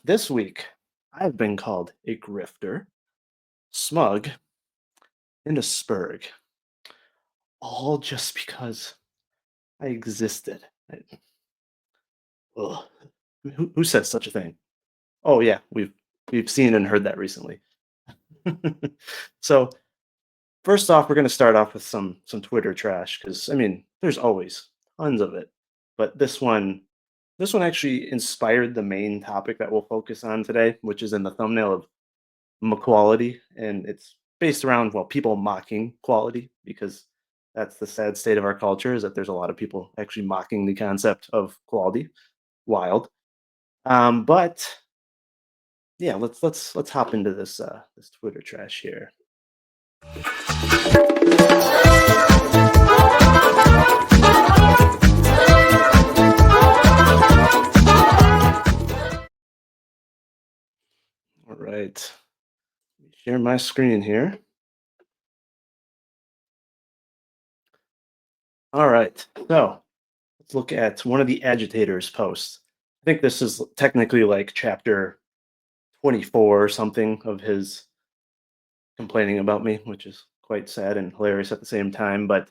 this week I've been called a grifter, smug, and a spurg, all just because I existed. Ugh. Who says such a thing? Oh yeah, we've seen and heard that recently. So first off, we're going to start off with some Twitter trash because I mean, there's always tons of it, but this one actually inspired the main topic that we'll focus on today, which is in the thumbnail of Muh Quality, and it's based around well, people mocking quality because that's the sad state of our culture is that there's a lot of people actually mocking the concept of quality. Wild. But yeah, let's hop into this Twitter trash here. All right. Let me share my screen here. All right. So let's look at one of the agitators' posts. I think this is technically like chapter 24 or something of his complaining about me, which is quite sad and hilarious at the same time. But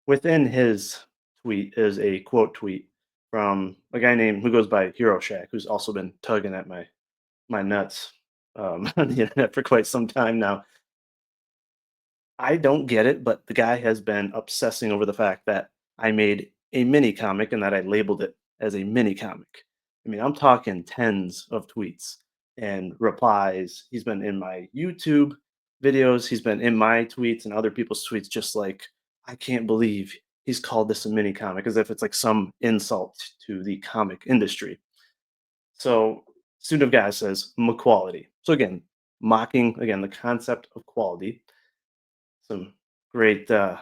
within his tweet is a quote tweet from a guy named who goes by Hero Shack, who's also been tugging at my nuts on the internet for quite some time now. I don't get it, but the guy has been obsessing over the fact that I made a mini comic and that I labeled it as a mini comic. I mean, I'm talking tens of tweets and replies. He's been in my YouTube videos, he's been in my tweets and other people's tweets, just like, I can't believe he's called this a mini comic as if it's like some insult to the comic industry. So, student of God says, Quality. So, again, mocking, again, the concept of quality. Some great, you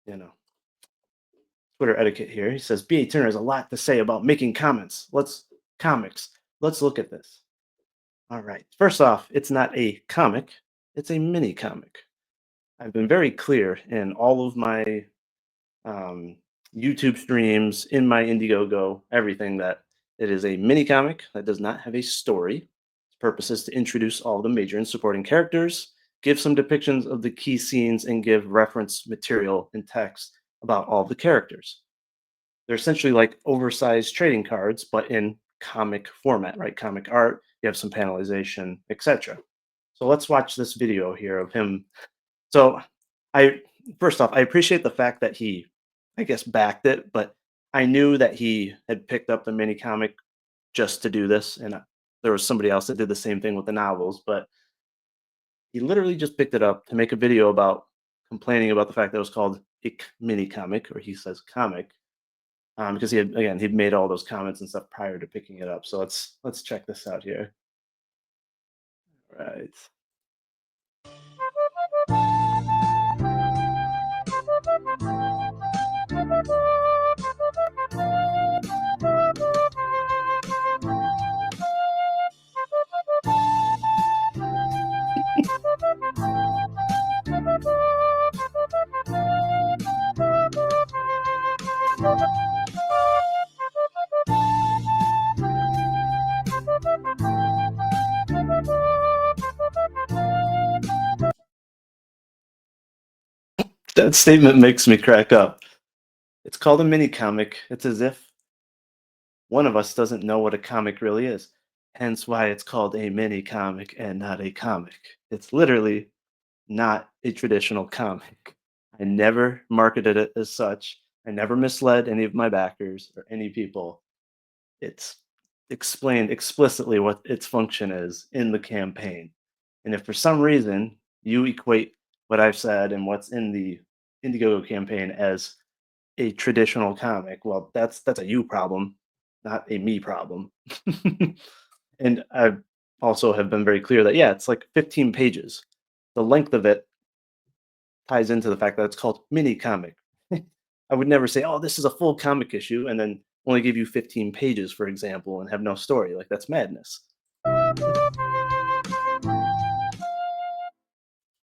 know, Twitter etiquette here. He says, "B.A. Turner has a lot to say about making comics. Let's look at this." All right. First off, it's not a comic; it's a mini comic. I've been very clear in all of my um, YouTube streams, in my Indiegogo, everything that it is a mini comic that does not have a story. Its purpose is to introduce all the major and supporting characters, give some depictions of the key scenes, and give reference material and text about all the characters. They're essentially like oversized trading cards, but in comic format, right? Comic art, you have some panelization, etc. So let's watch this video here of him. So I first off, I appreciate the fact that he, I guess, backed it, but I knew that he had picked up the mini comic just to do this, and there was somebody else that did the same thing with the novels, but he literally just picked it up to make a video about complaining about the fact that it was called a mini comic, or he says comic, because he had again he'd made all those comments and stuff prior to picking it up. So let's check this out here. Right. That statement makes me crack up. It's called a mini comic. It's as if one of us doesn't know what a comic really is. Hence why it's called a mini comic and not a comic. It's literally not a traditional comic. I never marketed it as such. I never misled any of my backers or any people. It's explained explicitly what its function is in the campaign. And if for some reason you equate what I've said and what's in the Indiegogo campaign as a traditional comic, well, that's a you problem, not a me problem. And I also have been very clear that yeah, it's like 15 pages. The length of it ties into the fact that it's called mini comic. I would never say, "Oh, this is a full comic issue," and then only give you 15 pages, for example, and have no story. Like that's madness.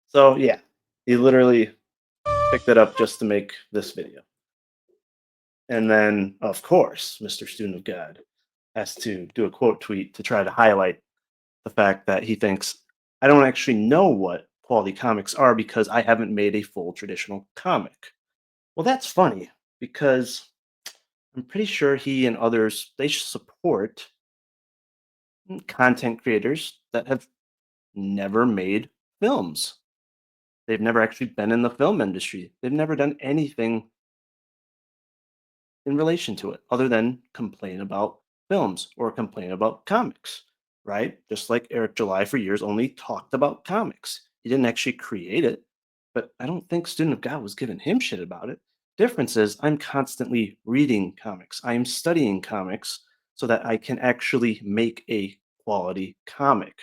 So yeah, he literally picked it up just to make this video. And then, of course, Mr. Student of God. has to do a quote tweet to try to highlight the fact that he thinks I don't actually know what quality comics are because I haven't made a full traditional comic. Well, that's funny because I'm pretty sure he and others they support content creators that have never made films. They've never actually been in the film industry. They've never done anything in relation to it other than complain about films or complain about comics, right? Just like Eric July for years only talked about comics. He didn't actually create it, but I don't think Student of God was giving him shit about it. Difference is I'm constantly reading comics. I am studying comics so that I can actually make a quality comic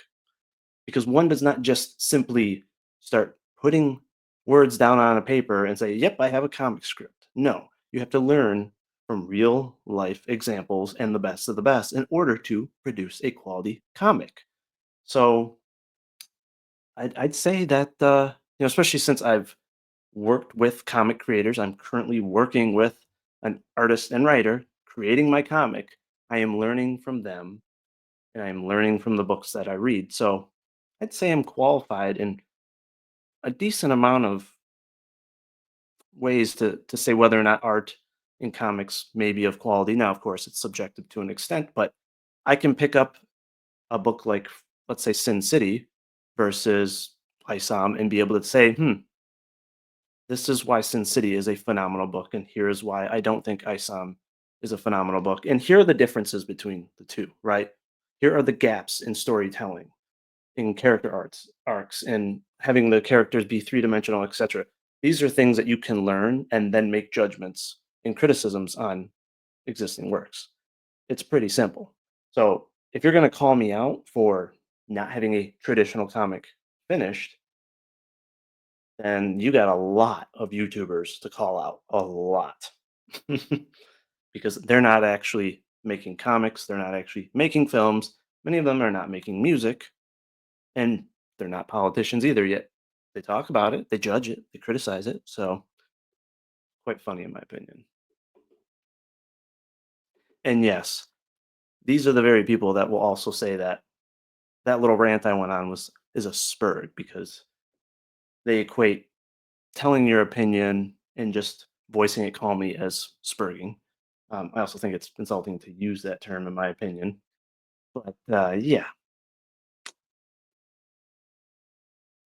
because one does not just simply start putting words down on a paper and say, "Yep, I have a comic script." No, you have to learn from real life examples and the best of the best in order to produce a quality comic. So I'd say that especially since I've worked with comic creators, I'm currently working with an artist and writer creating my comic. I am learning from them and I'm learning from the books that I read. So I'd say I'm qualified in a decent amount of ways to say whether or not art in comics may be of quality. Now, of course, it's subjective to an extent, but I can pick up a book like, let's say, Sin City versus Isam and be able to say, this is why Sin City is a phenomenal book, and here is why I don't think Isam is a phenomenal book. And here are the differences between the two, right? Here are the gaps in storytelling in character arcs and having the characters be three-dimensional, etc. These are things that you can learn and then make judgments and criticisms on existing works. It's pretty simple. So if you're going to call me out for not having a traditional comic finished, then you got a lot of YouTubers to call out, a lot. Because they're not actually making comics, they're not actually making films, many of them are not making music, and they're not politicians either yet. They talk about it, they judge it, they criticize it. So quite funny in my opinion. And yes, these are the very people that will also say that that little rant I went on was is a spurg because they equate telling your opinion and just voicing it calmly as spurging. I also think it's insulting to use that term, in my opinion. But yeah,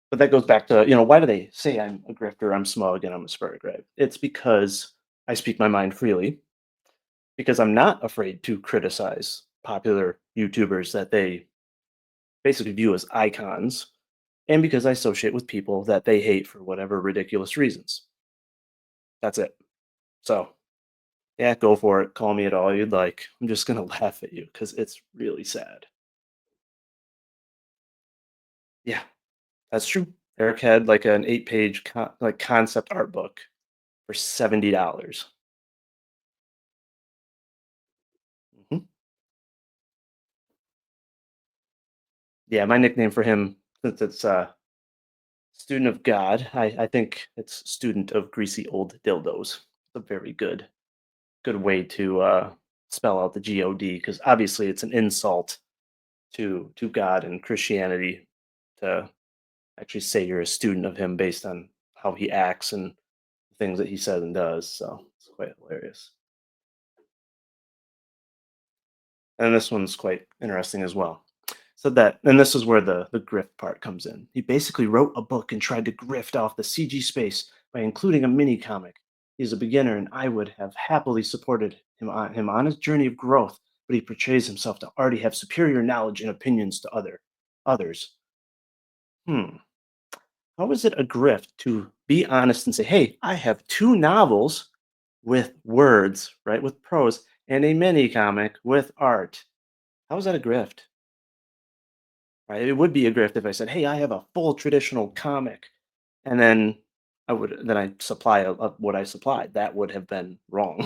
but that goes back to why do they say I'm a grifter, I'm smug, and I'm a spurg, right? It's because I speak my mind freely because I'm not afraid to criticize popular YouTubers that they basically view as icons, and because I associate with people that they hate for whatever ridiculous reasons. That's it. So, yeah, go for it. Call me it all you'd like. I'm just gonna laugh at you because it's really sad. Yeah, that's true. Eric had like an 8-page like concept art book for $70. Mhm. Yeah, my nickname for him, since it's student of God, I think it's student of greasy old dildos. It's a very good way to spell out the God because obviously it's an insult to God and Christianity to actually say you're a student of him based on how he acts and things that he says and does. So it's quite hilarious. And this one's quite interesting as well. So that, and this is where the grift part comes in. He basically wrote a book and tried to grift off the CG space by including a mini comic. He's a beginner, and I would have happily supported him on his journey of growth, but he portrays himself to already have superior knowledge and opinions to others. Hmm. How is it a grift to be honest and say, "Hey, I have two novels with words, right, with prose, and a mini comic with art"? How is that a grift? Right? It would be a grift if I said, "Hey, I have a full traditional comic," and then I supply what I supplied. That would have been wrong.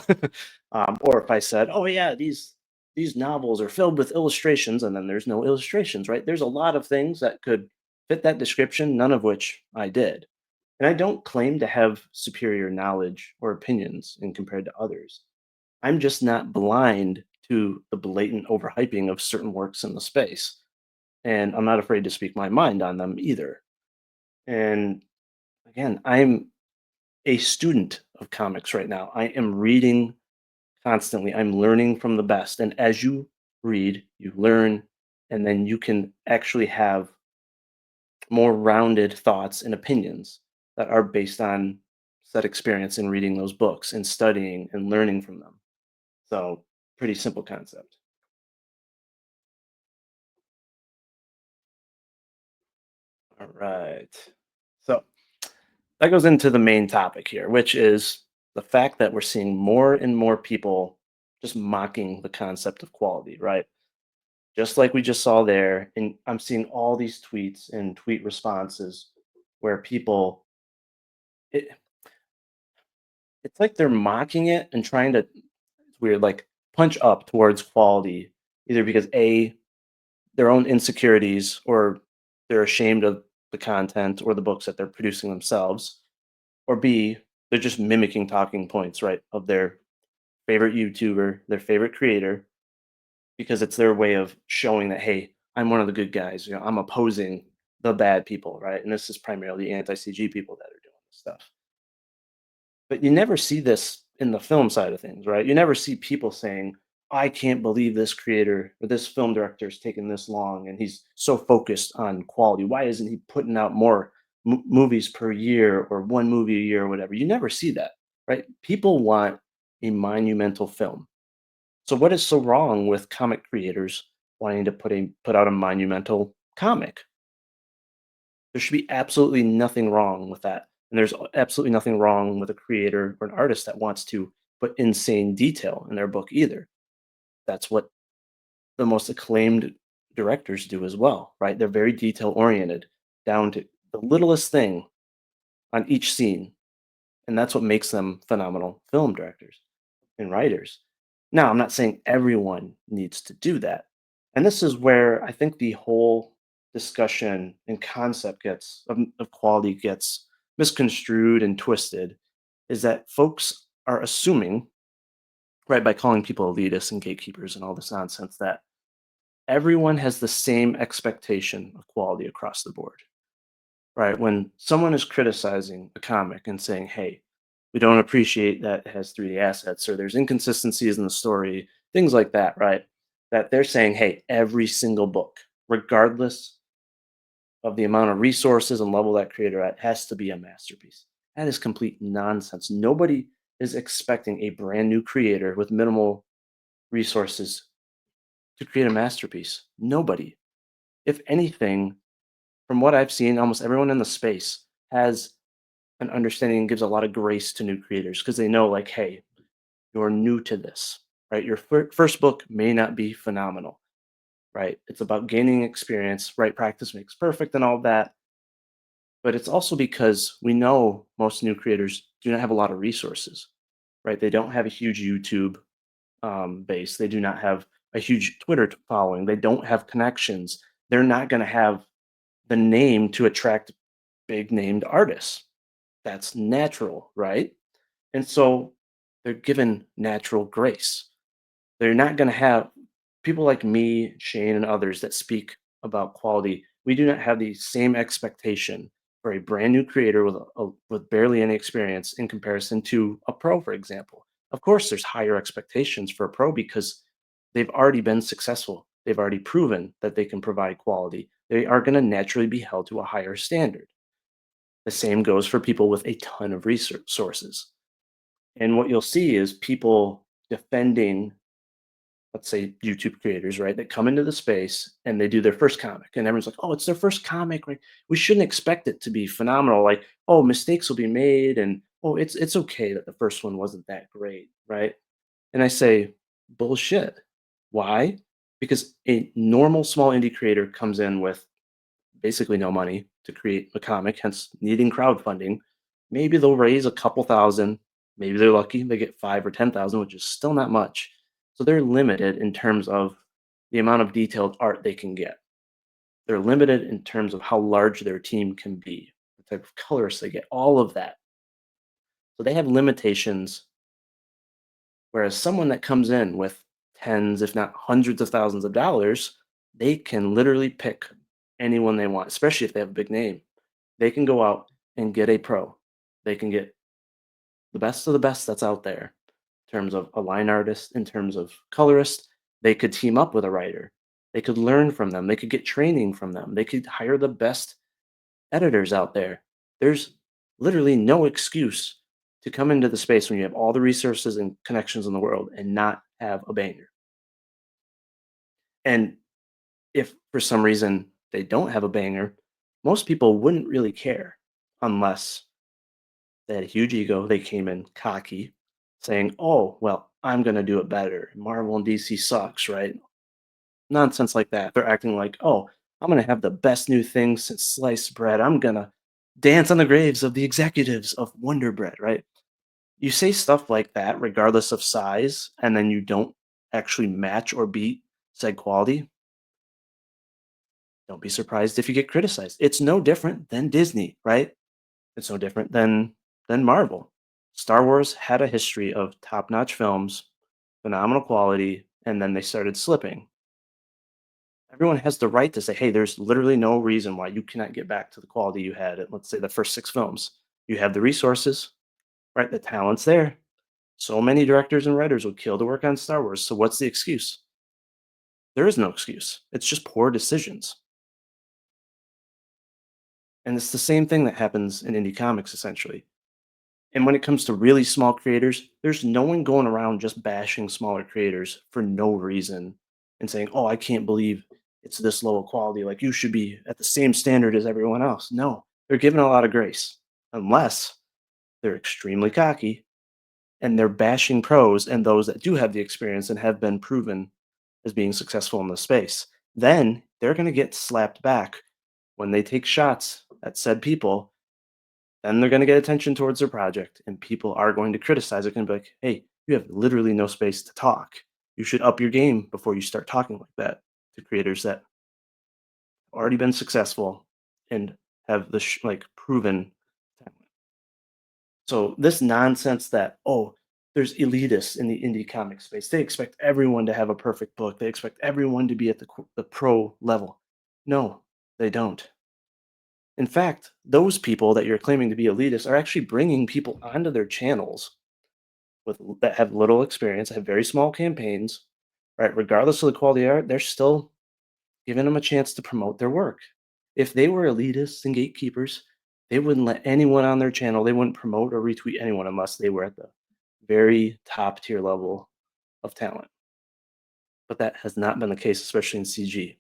Or if I said, "Oh yeah, these novels are filled with illustrations," and then there's no illustrations, right? There's a lot of things that could fit that description, none of which I did. And I don't claim to have superior knowledge or opinions in compared to others. I'm just not blind to the blatant overhyping of certain works in the space. And I'm not afraid to speak my mind on them either. And again, I'm a student of comics right now. I am reading constantly. I'm learning from the best. And as you read, you learn, and then you can actually have more rounded thoughts and opinions that are based on said experience in reading those books and studying and learning from them. So, pretty simple concept. All right. So, that goes into the main topic here, which is the fact that we're seeing more and more people just mocking the concept of quality, right? Just like we just saw there. And I'm seeing all these tweets and tweet responses where people, it, it's like they're mocking it and trying to, it's weird, like punch up towards quality, either because A, their own insecurities, or they're ashamed of the content or the books that they're producing themselves, or B, they're just mimicking talking points, right, of their favorite YouTuber, their favorite creator, because it's their way of showing that, hey, I'm one of the good guys. I'm opposing the bad people, right? And this is primarily anti-CG people that are doing this stuff. But you never see this in the film side of things, right? You never see people saying, I can't believe this creator or this film director is taking this long and he's so focused on quality. Why isn't he putting out more movies per year or one movie a year or whatever? You never see that, right? People want a monumental film. So what is so wrong with comic creators wanting to put out a monumental comic? There should be absolutely nothing wrong with that. And there's absolutely nothing wrong with a creator or an artist that wants to put insane detail in their book either. That's what the most acclaimed directors do as well, right? They're very detail oriented, down to the littlest thing on each scene. And that's what makes them phenomenal film directors and writers. Now, I'm not saying everyone needs to do that. And this is where I think the whole discussion and concept of quality gets misconstrued and twisted, is that folks are assuming, right, by calling people elitists and gatekeepers and all this nonsense, that everyone has the same expectation of quality across the board, right? When someone is criticizing a comic and saying, hey, we don't appreciate that it has 3D assets or there's inconsistencies in the story, things like that, right? That they're saying, hey, every single book, regardless of the amount of resources and level that creator at, has to be a masterpiece. That is complete nonsense. Nobody is expecting a brand new creator with minimal resources to create a masterpiece. Nobody. If anything, from what I've seen, almost everyone in the space has an understanding and gives a lot of grace to new creators because they know, like, hey, you're new to this, right? Your first book may not be phenomenal, right? It's about gaining experience, right? Practice makes perfect and all that. But it's also because we know most new creators do not have a lot of resources, right? They don't have a huge YouTube base. They do not have a huge Twitter following. They don't have connections. They're not going to have the name to attract big named artists. That's natural, right? And so they're given natural grace. They're not going to have people like me, Shane, and others that speak about quality. We do not have the same expectation for a brand new creator with barely any experience in comparison to a pro, for example. Of course, there's higher expectations for a pro because they've already been successful. They've already proven that they can provide quality. They are going to naturally be held to a higher standard. The same goes for people with a ton of resources. And what you'll see is people defending, let's say, YouTube creators, right, that come into the space and they do their first comic, and everyone's like, "Oh, it's their first comic, right? We shouldn't expect it to be phenomenal. Like, oh, mistakes will be made, and oh, it's okay that the first one wasn't that great, right?" And I say, bullshit. Why? Because a normal small indie creator comes in with basically no money to create a comic, hence needing crowdfunding. Maybe they'll raise a couple thousand. Maybe they're lucky, they get 5 or 10,000, which is still not much. So they're limited in terms of the amount of detailed art they can get. They're limited in terms of how large their team can be, the type of colors they get, all of that. So they have limitations. Whereas someone that comes in with tens, if not hundreds of thousands of dollars, they can literally pick anyone they want, especially if they have a big name. They can go out and get a pro. They can get the best of the best that's out there in terms of a line artist, in terms of colorist. They could team up with a writer. They could learn from them. They could get training from them. They could hire the best editors out there. There's literally no excuse to come into the space when you have all the resources and connections in the world and not have a banger. And if for some reason they don't have a banger, most people wouldn't really care unless they had a huge ego. They came in cocky, saying, "Oh, well, I'm gonna do it better. Marvel and DC sucks, right?" Nonsense like that. They're acting like, "Oh, I'm gonna have the best new thing since sliced bread. I'm gonna dance on the graves of the executives of Wonder Bread," right? You say stuff like that, regardless of size, and then you don't actually match or beat said quality. Don't be surprised if you get criticized. It's no different than Disney, right? It's no different than Marvel. Star Wars had a history of top-notch films, phenomenal quality, and then they started slipping. Everyone has the right to say, "Hey, there's literally no reason why you cannot get back to the quality you had at, let's say, the first 6 films. You have the resources, right? The talent's there. So many directors and writers would kill to work on Star Wars, so what's the excuse?" There is no excuse. It's just poor decisions. And it's the same thing that happens in indie comics, essentially. And when it comes to really small creators, there's no one going around just bashing smaller creators for no reason and saying, "Oh, I can't believe it's this low of quality. Like you should be at the same standard as everyone else." No, they're given a lot of grace, unless they're extremely cocky and they're bashing pros and those that do have the experience and have been proven as being successful in the space. Then they're going to get slapped back when they take shots at said people. Then they're going to get attention towards their project, and people are going to criticize it and be like, "Hey, you have literally no space to talk. You should up your game before you start talking like that to creators that already been successful and have the like proven talent." So this nonsense that, oh, there's elitists in the indie comic space. They expect everyone to have a perfect book. They expect everyone to be at the pro level. No, they don't. In fact, those people that you're claiming to be elitists are actually bringing people onto their channels that have little experience, have very small campaigns, right? Regardless of the quality of art, they're still giving them a chance to promote their work. If they were elitists and gatekeepers, they wouldn't let anyone on their channel. They wouldn't promote or retweet anyone unless they were at the very top tier level of talent. But that has not been the case, especially in CG.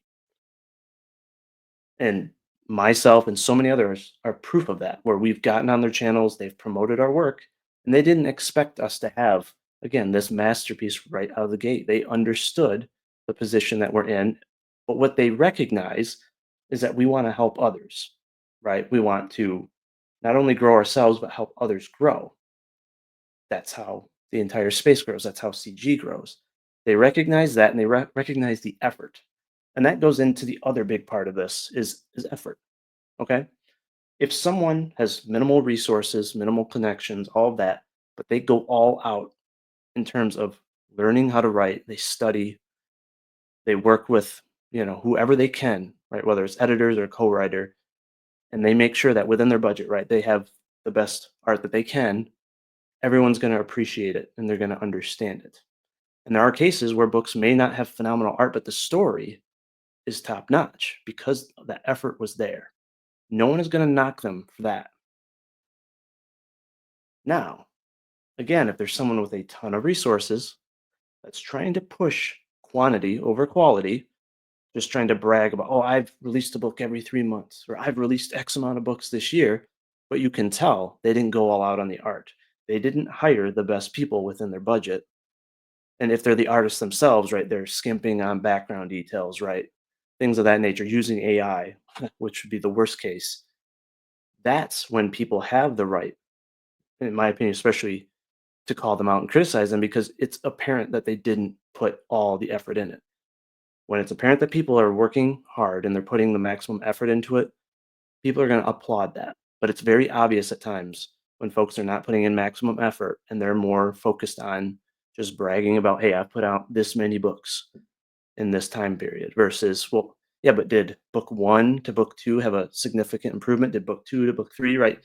And myself and so many others are proof of that, where we've gotten on their channels, they've promoted our work, and they didn't expect us to have, again, this masterpiece right out of the gate. They understood the position that we're in, but what they recognize is that we want to help others, right? We want to not only grow ourselves, but help others grow. That's how the entire space grows. That's how CG grows. They recognize that and they recognize the effort. And that goes into the other big part of this is effort. Okay. If someone has minimal resources, minimal connections, all of that, but they go all out in terms of learning how to write, they study, they work with, whoever they can, right? Whether it's editors or co-writer, and they make sure that within their budget, right, they have the best art that they can, everyone's going to appreciate it and they're going to understand it. And there are cases where books may not have phenomenal art, but the story is top notch because the effort was there. No one is going to knock them for that. Now, again, if there's someone with a ton of resources that's trying to push quantity over quality, just trying to brag about, "Oh, I've released a book every 3 months," or "I've released X amount of books this year," but you can tell they didn't go all out on the art. They didn't hire the best people within their budget. And if they're the artists themselves, right, they're skimping on background details, right? Things of that nature, using AI, which would be the worst case. That's when people have the right, in my opinion, especially to call them out and criticize them because it's apparent that they didn't put all the effort in it. When it's apparent that people are working hard and they're putting the maximum effort into it, people are going to applaud that. But it's very obvious at times when folks are not putting in maximum effort and they're more focused on just bragging about, hey, I put out this many books in this time period versus, well, yeah, but did book one to book two have a significant improvement? Did book two to book three, right?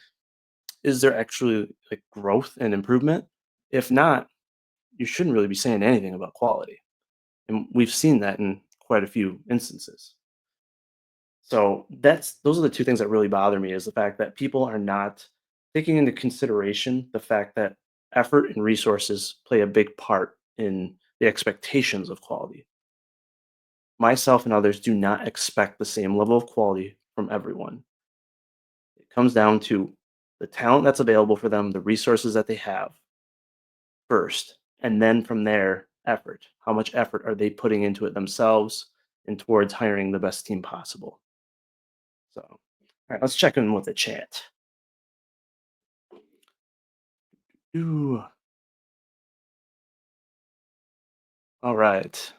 Is there actually like growth and improvement? If not, you shouldn't really be saying anything about quality. And we've seen that in quite a few instances. So those are the two things that really bother me is the fact that people are not taking into consideration the fact that effort and resources play a big part in the expectations of quality. Myself and others do not expect the same level of quality from everyone. It comes down to the talent that's available for them, the resources that they have first, and then from there, effort. How much effort are they putting into it themselves and towards hiring the best team possible? So, all right, let's check in with the chat. Ooh, all right.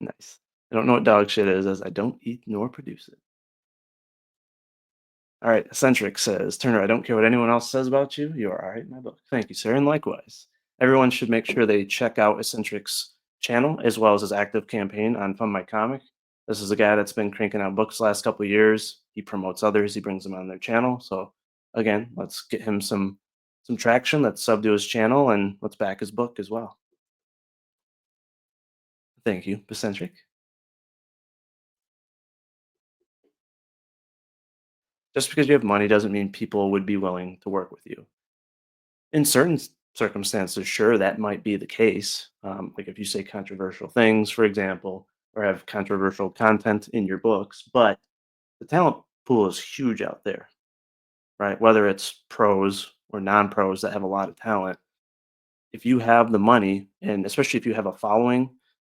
Nice. I don't know what dog shit is, as I don't eat nor produce it. All right, Eccentric says, Turner, I don't care what anyone else says about you. You are all right in my book. Thank you, sir. And likewise, everyone should make sure they check out Eccentric's channel as well as his active campaign on Fund My Comic. This is a guy that's been cranking out books the last couple of years. He promotes others, he brings them on their channel. So again, let's get him some traction. Let's sub to his channel and let's back his book as well. Thank you, Eccentric. Just because you have money doesn't mean people would be willing to work with you. In certain circumstances, sure, that might be the case. Like if you say controversial things, for example, or have controversial content in your books, but the talent pool is huge out there, right? Whether it's pros or non pros that have a lot of talent, if you have the money, and especially if you have a following,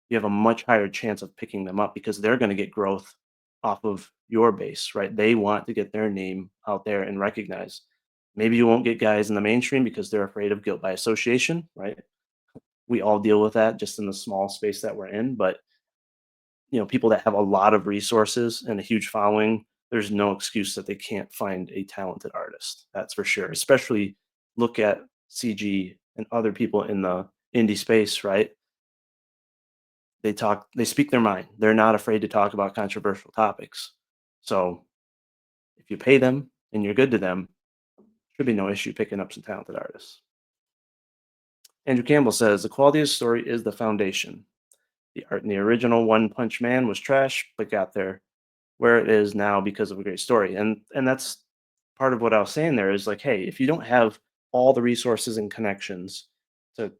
you have a much higher chance of picking them up because they're going to get growth off of your base, right? They want to get their name out there and recognized. Maybe you won't get guys in the mainstream because they're afraid of guilt by association, right? We all deal with that just in the small space that we're in, but people that have a lot of resources and a huge following, there's no excuse that they can't find a talented artist. That's for sure. Especially look at CG and other people in the indie space, right? They speak their mind. They're not afraid to talk about controversial topics. So if you pay them and you're good to them, should be no issue picking up some talented artists. Andrew Campbell says the quality of the story is the foundation. The art in the original One Punch Man was trash, but got there where it is now because of a great story. And that's part of what I was saying there is like, hey, if you don't have all the resources and connections to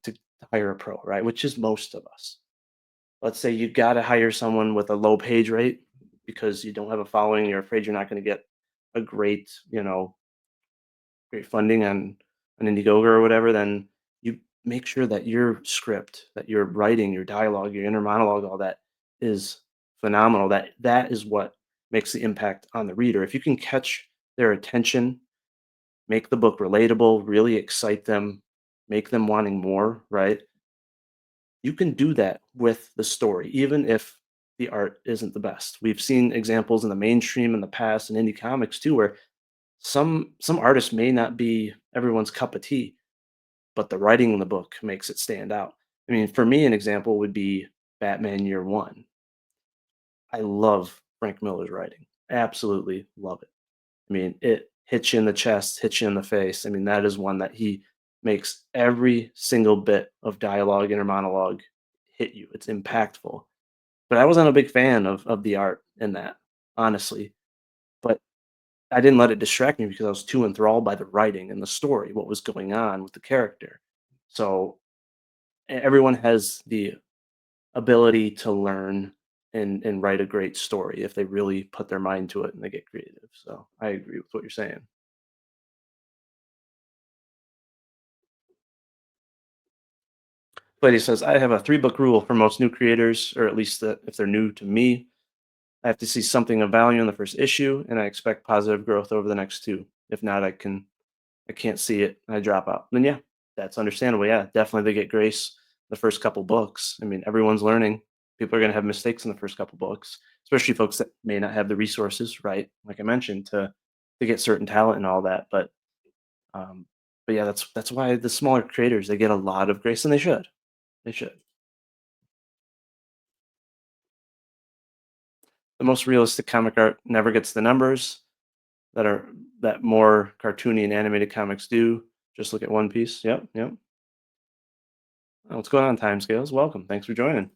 hire a pro, right? Which is most of us. Let's say you got to hire someone with a low page rate because you don't have a following, you're afraid you're not going to get a great funding on Indiegogo or whatever, then you make sure that your script, that your writing, your dialogue, your inner monologue, all that is phenomenal. That is what makes the impact on the reader. If you can catch their attention, make the book relatable, really excite them, make them wanting more, right? You can do that with the story, even if the art isn't the best. We've seen examples in the mainstream in the past and indie comics too, where some artists may not be everyone's cup of tea, but the writing in the book makes it stand out. I mean, for me, an example would be Batman Year One. I love Frank Miller's writing. Absolutely love it. I mean, it hits you in the chest, hits you in the face. I mean, that is one that he makes every single bit of dialogue, inner monologue hit you. It's impactful. But I wasn't a big fan of the art in that, honestly. But I didn't let it distract me because I was too enthralled by the writing and the story, what was going on with the character. So everyone has the ability to learn and write a great story if they really put their mind to it and they get creative. So I agree with what you're saying. But he says, I have a 3 book rule for most new creators, or at least that if they're new to me, I have to see something of value in the first issue, and I expect positive growth over the next two. If not, I can't see it, and I drop out. Then yeah, that's understandable. Yeah, definitely they get grace the first couple books. I mean, everyone's learning. People are gonna have mistakes in the first couple books, especially folks that may not have the resources, right? Like I mentioned, to get certain talent and all that. But um, But yeah, that's why the smaller creators, they get a lot of grace, and they should. They should. The most realistic comic art never gets the numbers that are that more cartoony and animated comics do. Just look at One Piece. Yep, yep. What's going on, Timescales? Welcome. Thanks for joining.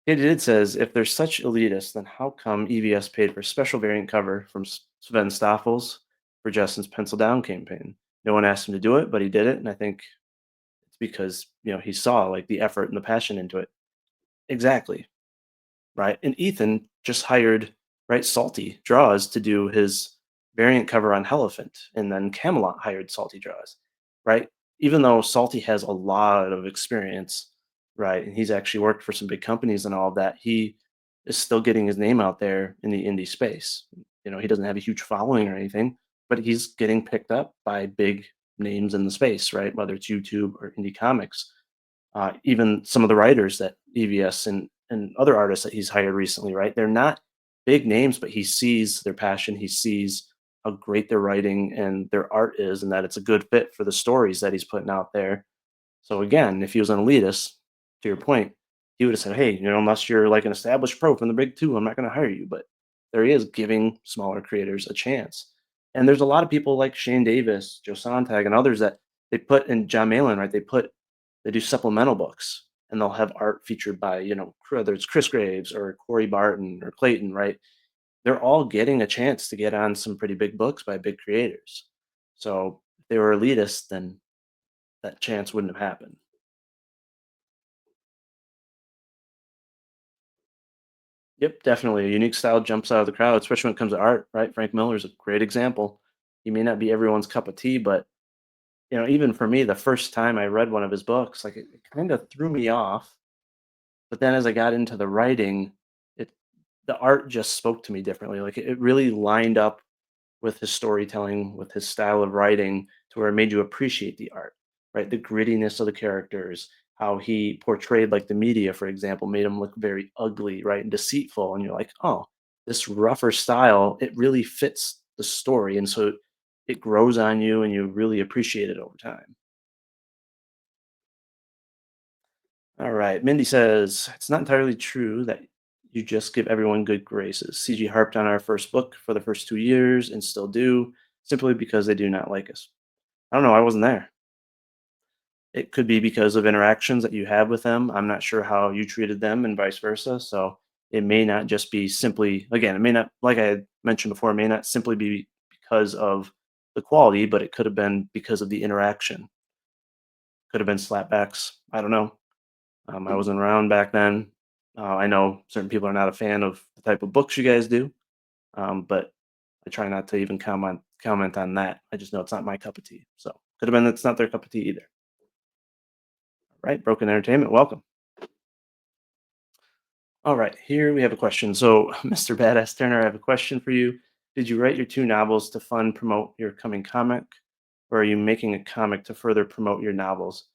Katie did says, if they're such elitists, then how come EVS paid for special variant cover from Sven Stoffels for Justin's Pencil Down campaign? No one asked him to do it, but he did it, and I think it's because he saw like the effort and the passion into it. Exactly. Right? And Ethan just hired, right, Salty Draws to do his variant cover on Elephant, and then Camelot hired Salty Draws, right? Even though Salty has a lot of experience, right, and he's actually worked for some big companies and all of that, he is still getting his name out there in the indie space. He doesn't have a huge following or anything, but he's getting picked up by big names in the space, right? Whether it's YouTube or indie comics, even some of the writers that EVS and other artists that he's hired recently, right? They're not big names, but he sees their passion. He sees how great their writing and their art is, and that it's a good fit for the stories that he's putting out there. So again, if he was an elitist, to your point, he would have said, "Hey, unless you're like an established pro from the big two, I'm not going to hire you." But there he is giving smaller creators a chance. And there's a lot of people like Shane Davis, Joe Sontag, and others that they put in John Malin, right? They do supplemental books, and they'll have art featured by whether it's Chris Graves or Corey Barton or Clayton, right? They're all getting a chance to get on some pretty big books by big creators. So if they were elitists, then that chance wouldn't have happened. Yep, definitely. A unique style jumps out of the crowd, especially when it comes to art, right? Frank Miller is a great example. He may not be everyone's cup of tea, but even for me, the first time I read one of his books, like it kind of threw me off. But then as I got into the writing, it the art just spoke to me differently. Like it really lined up with his storytelling, with his style of writing, to where it made you appreciate the art, right? The grittiness of the characters, how he portrayed like the media, for example, made him look very ugly, right? And deceitful. And you're like, oh, this rougher style, it really fits the story. And so it grows on you and you really appreciate it over time. All right. Mindy says, it's not entirely true that you just give everyone good graces. CG harped on our first book for the first 2 years and still do, simply because they do not like us. I don't know. I wasn't there. It could be because of interactions that you have with them. I'm not sure how you treated them and vice versa. So it may not just be simply, again, it may not, like I had mentioned before, it may not simply be because of the quality, but it could have been because of the interaction. Could have been slapbacks. I don't know. I wasn't around back then. I know certain people are not a fan of the type of books you guys do, but I try not to even comment on that. I just know it's not my cup of tea. So could have been it's not their cup of tea either. Right? Broken Entertainment, welcome. All right, here we have a question. So, Mr. Badass Turner, I have a question for you. Did you write your two novels to fund promote your coming comic, or are you making a comic to further promote your novels?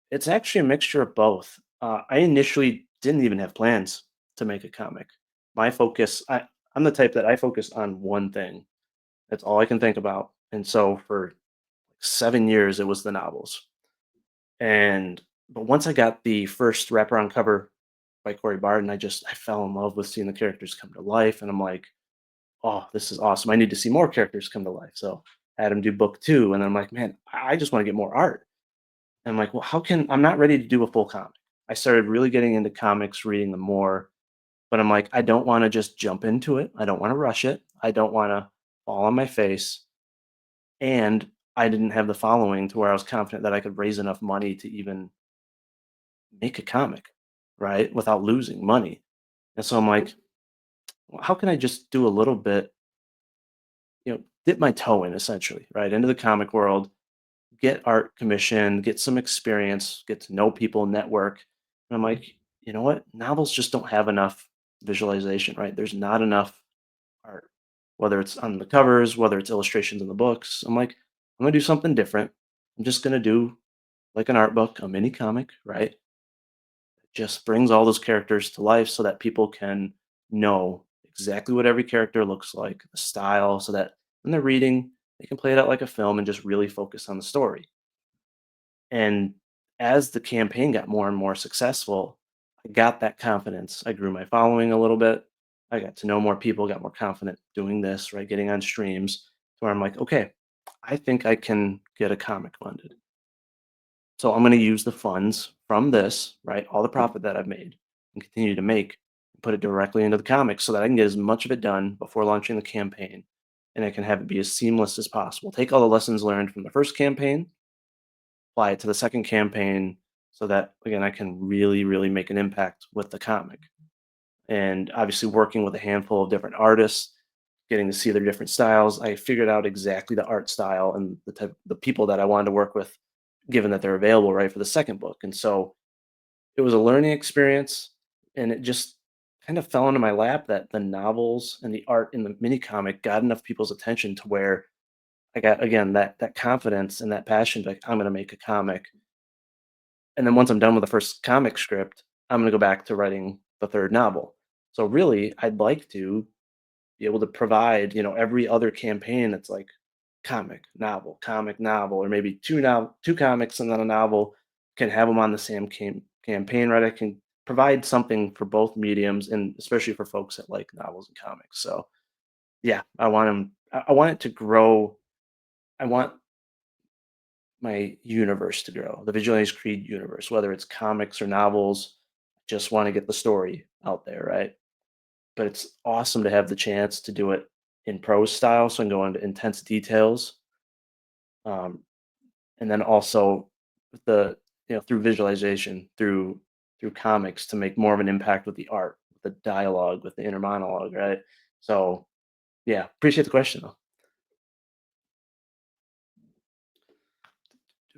It's actually a mixture of both. I initially didn't even have plans to make a comic. My focus, I'm the type that I focus on one thing. That's all I can think about. And so for 7 years, it was the novels. And but once I got the first wraparound cover by Corey Barton, I fell in love with seeing the characters come to life, and I'm like, oh, this is awesome. I need to see more characters come to life. So I had him do book two, and I'm like, man, I just want to get more art. And I'm like, well, I'm not ready to do a full comic. I started really getting into comics, reading them more, but I'm like, I don't want to just jump into it. I don't want to rush it. I don't want to fall on my face. And I didn't have the following to where I was confident that I could raise enough money to even make a comic, right? Without losing money. And so I'm like, well, how can I just do a little bit, dip my toe in essentially, right? Into the comic world, get art commission, get some experience, get to know people, network. And I'm like, you know what? Novels just don't have enough visualization, right? There's not enough art, whether it's on the covers, whether it's illustrations in the books. I'm like, I'm gonna do something different. I'm just gonna do like an art book, a mini comic, right? Just brings all those characters to life so that people can know exactly what every character looks like, the style, so that when they're reading, they can play it out like a film and just really focus on the story. And as the campaign got more and more successful, I got that confidence. I grew my following a little bit. I got to know more people, got more confident doing this, right? Getting on streams where I'm like, okay, I think I can get a comic funded. So I'm going to use the funds from this, right? All the profit that I've made and continue to make, put it directly into the comics so that I can get as much of it done before launching the campaign. And I can have it be as seamless as possible. Take all the lessons learned from the first campaign, apply it to the second campaign so that again I can really, really make an impact with the comic. And obviously working with a handful of different artists, getting to see their different styles, I figured out exactly the art style and the people that I wanted to work with, given that they're available right for the second book. And so it was a learning experience, and it just kind of fell into my lap that the novels and the art in the mini comic got enough people's attention to where I got again that confidence and that passion. Like I'm going to make a comic, and then once I'm done with the first comic script, I'm going to go back to writing the third novel. So really, I'd like to be able to provide, every other campaign that's like comic novel, or maybe two comics and then a novel, can have them on the same campaign, right? I can provide something for both mediums, and especially for folks that like novels and comics. So yeah, I want them. I want it to grow. I want my universe to grow, the Vigilantes Creed universe, whether it's comics or novels. Just want to get the story out there, right? But it's awesome to have the chance to do it in prose style, so I can go into intense details, um, and then also with the through visualization, through comics, to make more of an impact with the art, with the dialogue, with the inner monologue, right? So yeah, appreciate the question though.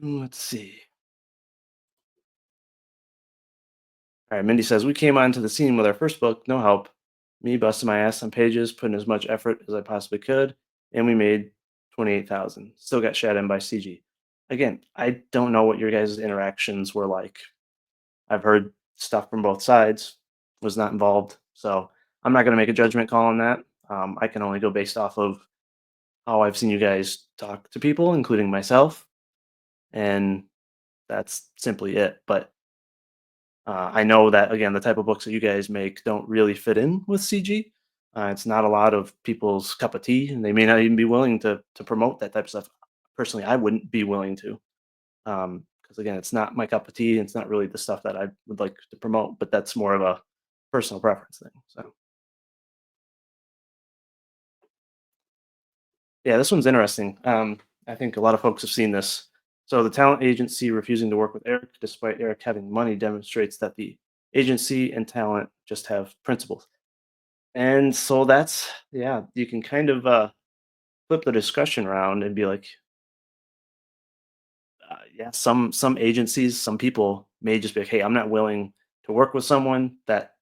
Let's see. All right, Mindy says we came onto the scene with our first book, no help. Me busting my ass on pages, putting as much effort as I possibly could, and we made 28,000. Still got shat in by CG. Again, I don't know what your guys' interactions were like. I've heard stuff from both sides. Was not involved, so I'm not going to make a judgment call on that. I can only go based off of how I've seen you guys talk to people, including myself, and that's simply it. But I know that again, the type of books that you guys make don't really fit in with CG. It's not a lot of people's cup of tea, and they may not even be willing to promote that type of stuff. Personally, I wouldn't be willing to, because again, it's not my cup of tea. It's not really the stuff that I would like to promote. But that's more of a personal preference thing. So yeah, this one's interesting. I think a lot of folks have seen this. So the talent agency refusing to work with Eric, despite Eric having money, demonstrates that the agency and talent just have principles. And so that's yeah, you can kind of flip the discussion around and be like, yeah, some agencies, some people may just be like, hey, I'm not willing to work with someone that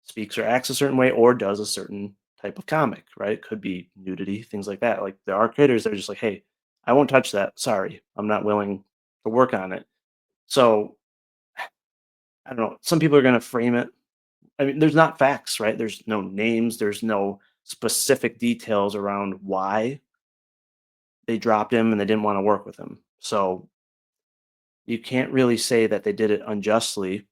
speaks or acts a certain way or does a certain type of comic, right? Could be nudity, things like that. Like there are creators that are just like, hey, I won't touch that. Sorry, I'm not willing to work on it. So I don't know. Some people are going to frame it. I mean, there's not facts, right? There's no names. There's no specific details around why they dropped him and they didn't want to work with him. So you can't really say that they did it unjustly.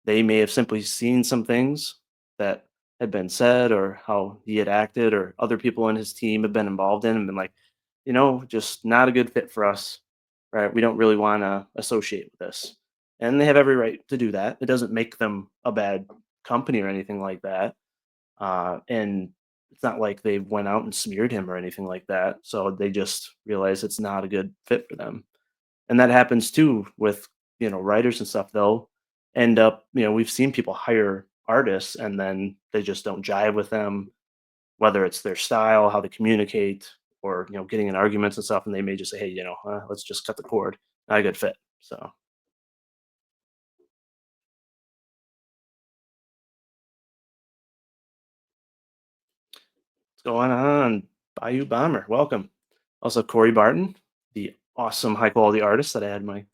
They may have simply seen some things that had been said or how he had acted or other people in his team have been involved in and been like, just not a good fit for us, right? We don't really want to associate with this. And they have every right to do that. It doesn't make them a bad company or anything like that. And it's not like they went out and smeared him or anything like that. So they just realize it's not a good fit for them. And that happens too with, writers and stuff. They'll end up, we've seen people hire artists and then they just don't jive with them, whether it's their style, how they communicate, or, getting in arguments and stuff. And they may just say, hey, let's just cut the cord. Not a good fit. So what's going on? Bayou Bomber, welcome. Also, Corey Barton, the awesome high quality artist that I had my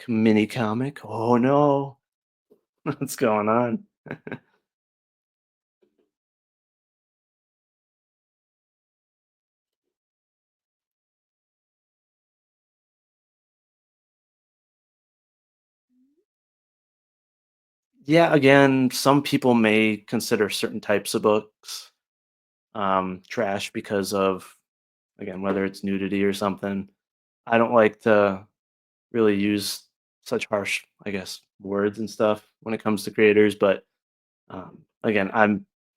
mini comic. Oh no, what's going on? Yeah, again, some people may consider certain types of books trash because of, again, whether it's nudity or something. I don't like to really use such harsh, I guess, words and stuff when it comes to creators, but again,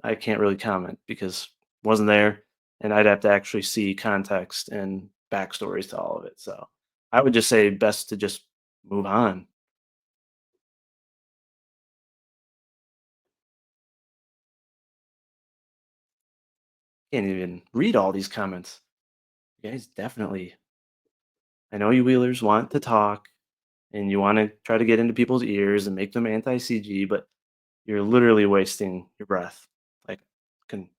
I can't really comment because wasn't there, and I'd have to actually see context and backstories to all of it. So I would just say best to just move on. Can't even read all these comments. You guys definitely. I know you wheelers want to talk and you want to try to get into people's ears and make them anti CG, but you're literally wasting your breath. Like, can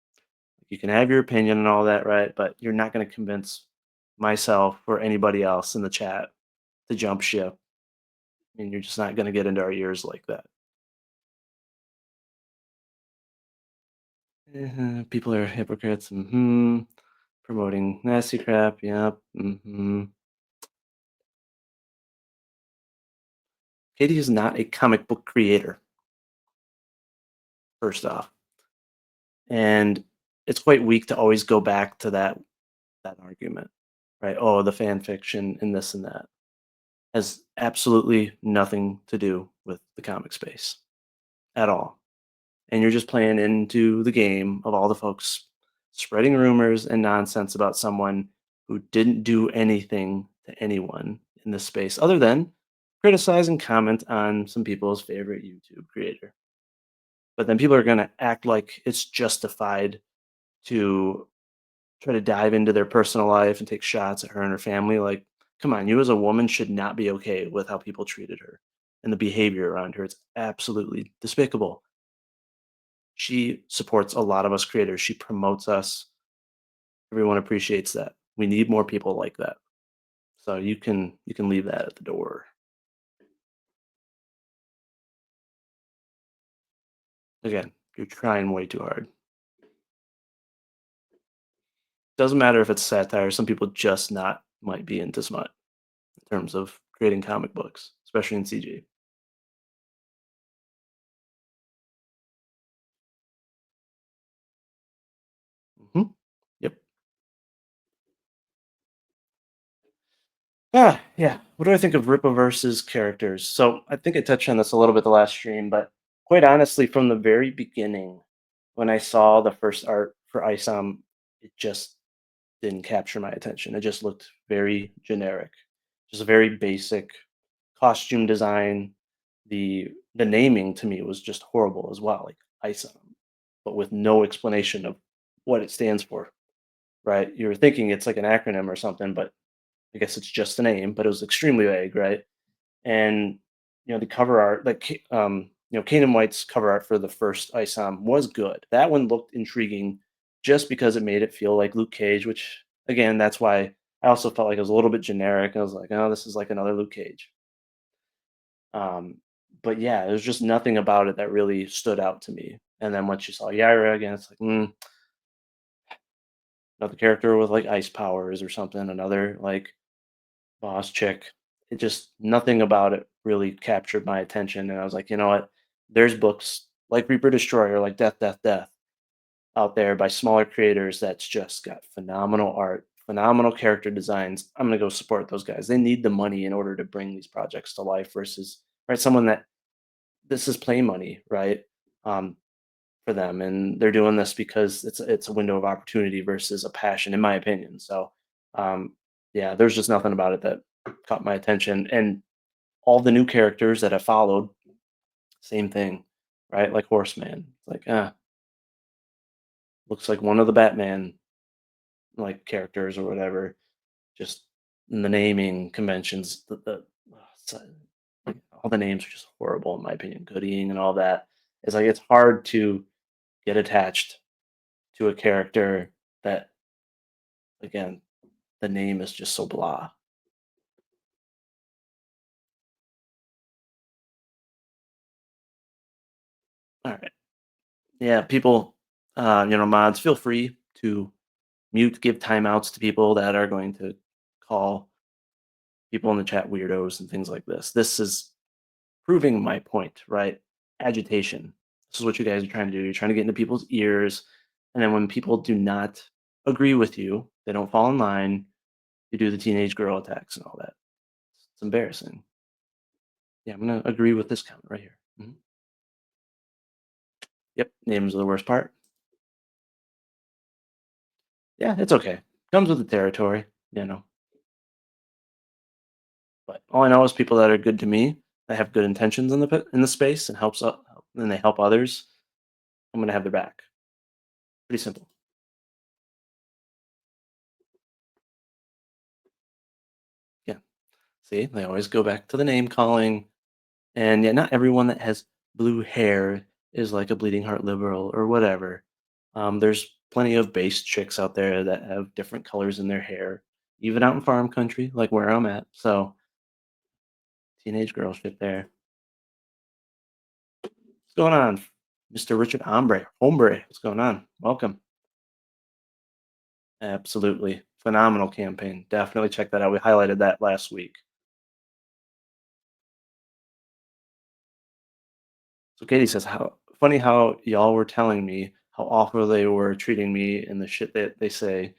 you can have your opinion and all that, right? But you're not going to convince myself or anybody else in the chat to jump ship. And you're just not going to get into our ears like that. People are hypocrites. Promoting nasty crap. Yep. Katie is not a comic book creator, first off. And it's quite weak to always go back to that argument, right? Oh, the fan fiction and this and that has absolutely nothing to do with the comic space at all. And you're just playing into the game of all the folks spreading rumors and nonsense about someone who didn't do anything to anyone in this space other than criticize and comment on some people's favorite YouTube creator. But then people are going to act like it's justified to try to dive into their personal life and take shots at her and her family. Like, come on, you as a woman should not be okay with how people treated her and the behavior around her. It's absolutely despicable. She supports a lot of us creators. She promotes us. Everyone appreciates that. We need more people like that. So you can leave that at the door. Again, you're trying way too hard. Doesn't matter if it's satire. Some people just not might be into smut in terms of creating comic books, especially in CG. Yep. Yeah. What do I think of Rippaverse's characters? So I think I touched on this a little bit the last stream, but quite honestly, from the very beginning, when I saw the first art for Isom, it just didn't capture my attention. It just looked very generic, just a very basic costume design. The naming to me was just horrible as well, like Isom, but with no explanation of what it stands for. Right? You're thinking it's like an acronym or something, but I guess it's just a name, but it was extremely vague, right? And the cover art, like Kingdom White's cover art for the first ISOM was good. That one looked intriguing, just because it made it feel like Luke Cage, which again, that's why I also felt like it was a little bit generic. I was like, oh, this is like another Luke Cage. Um, but yeah, there's just nothing about it that really stood out to me. And then once you saw Yaira again, it's like, another character with like ice powers or something, another like boss chick. It just nothing about it really captured my attention, and I was like, you know what? There's books like Reaper Destroyer, like Death, Death, Death out there by smaller creators that's just got phenomenal art, phenomenal character designs. I'm gonna go support those guys. They need the money in order to bring these projects to life versus right someone that this is play money, right? Um, for them, and they're doing this because it's a window of opportunity versus a passion, in my opinion. So, um, yeah, there's just nothing about it that caught my attention, and all the new characters that I followed, same thing, right? Like Horseman, like looks like one of the Batman like characters or whatever. Just in the naming conventions, it's, like, all the names are just horrible in my opinion. Gooding and all that. It's like it's hard to get attached to a character that, again, the name is just so blah. All right. Yeah, people, mods, feel free to mute, give timeouts to people that are going to call people in the chat weirdos and things like this. This is proving my point, right? agitation. This is what you guys are trying to do. You're trying to get into people's ears, and then when people do not agree with you, they don't fall in line, you do the teenage girl attacks and all that. It's embarrassing. Yeah, I'm gonna agree with this comment right here. Mhm. Yep, names are the worst part. Yeah, it's okay. Comes with the territory, you know. But all I know is people that are good to me, that have good intentions in in the space and and they help others. I'm gonna have their back. Pretty simple. Yeah. See, they always go back to the name calling, and yeah, not everyone that has blue hair is like a bleeding heart liberal or whatever. There's plenty of base chicks out there that have different colors in their hair, even out in farm country, like where I'm at. So teenage girl shit there. What's going on, Mr. Richard Hombre? What's going on? Welcome. Absolutely. Phenomenal campaign. Definitely check that out. We highlighted that last week. So Katie says, "How funny how y'all were telling me how awful they were treating me and the shit that they say,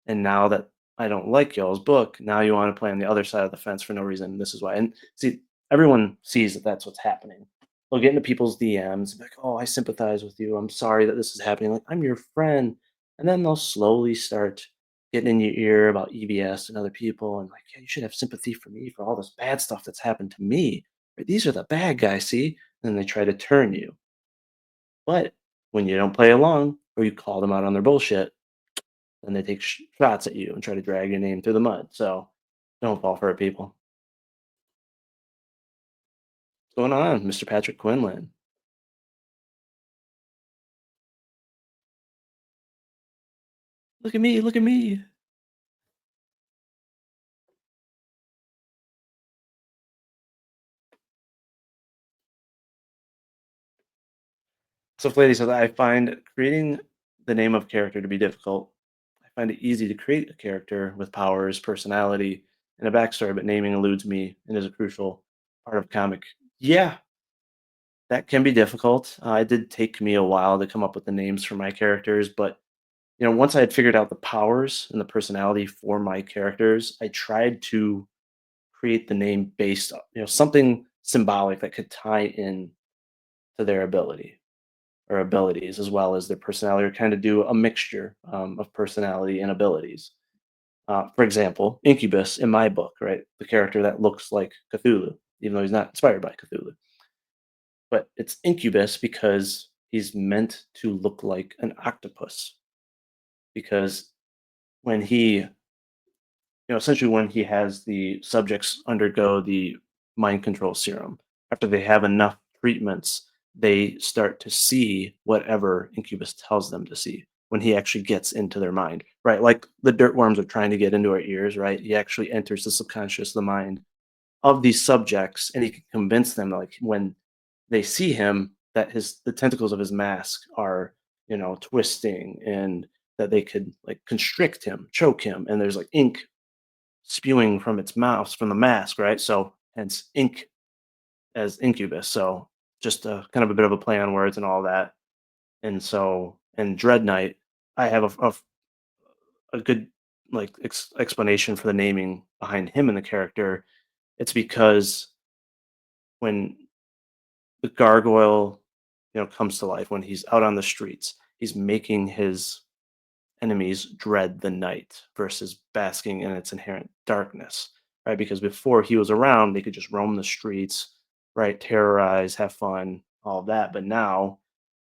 and now that I don't like y'all's book, now you want to play on the other side of the fence for no reason. This is why." And see, everyone sees that that's what's happening. They'll get into people's DMs, like, "Oh, I sympathize with you. I'm sorry that this is happening. Like, I'm your friend," and then they'll slowly start getting in your ear about EBS and other people, and like, "Yeah, you should have sympathy for me for all this bad stuff that's happened to me. Right? These are the bad guys, see?" And they try to turn you. But when you don't play along or you call them out on their bullshit, then they take shots at you and try to drag your name through the mud. So don't fall for it, people. What's going on, Mr. Patrick Quinlan? Look at me, look at me. So, ladies, I find creating the name of character to be difficult. I find it easy to create a character with powers, personality, and a backstory, but naming eludes me and is a crucial part of comic. Yeah, that can be difficult. It did take me a while to come up with the names for my characters, but once I had figured out the powers and the personality for my characters, I tried to create the name based on, something symbolic that could tie in to their ability or abilities as well as their personality, or kind of do a mixture of personality and abilities. For example, Incubus in my book, right? The character that looks like Cthulhu, even though he's not inspired by Cthulhu. But it's Incubus because he's meant to look like an octopus. Because when essentially when he has the subjects undergo the mind control serum, after they have enough treatments, they start to see whatever Incubus tells them to see when he actually gets into their mind, right? Like the dirt worms are trying to get into our ears, right? He actually enters the subconscious, the mind of these subjects, and he can convince them, like when they see him, that the tentacles of his mask are, twisting, and that they could like constrict him, choke him, and there's like ink spewing from its mouth from the mask, right? So hence ink as incubus. So just kind of a bit of a play on words and all that. And so in Dread Knight, I have a good like explanation for the naming behind him in the character. It's because when the gargoyle, comes to life, when he's out on the streets, he's making his enemies dread the night versus basking in its inherent darkness, right? Because before he was around, they could just roam the streets, right? Terrorize, have fun, all of that. But now,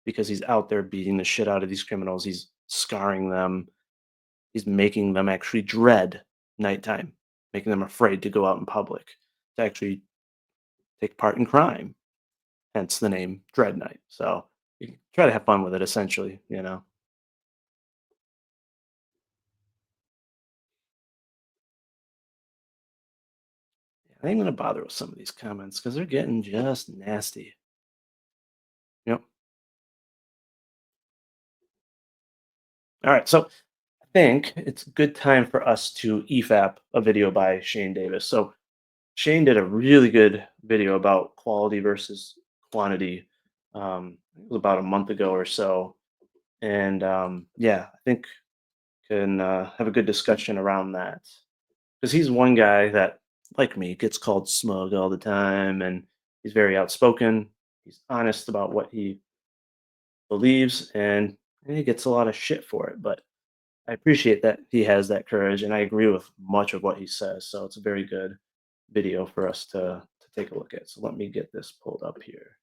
because he's out there beating the shit out of these criminals, he's scarring them, he's making them actually dread nighttime, making them afraid to go out in public, to actually take part in crime, hence the name Dread Knight. So you can try to have fun with it, essentially. I ain't gonna bother with some of these comments because they're getting just nasty. Yep. All right. So I think it's a good time for us to EFAP a video by Shane Davis. So Shane did a really good video about quality versus quantity It was about a month ago or so, and yeah, I think can have a good discussion around that because he's one guy that, like me, gets called smug all the time, and he's very outspoken. He's honest about what he believes, and he gets a lot of shit for it. But I appreciate that he has that courage, and I agree with much of what he says. So it's a very good video for us to take a look at. So let me get this pulled up here.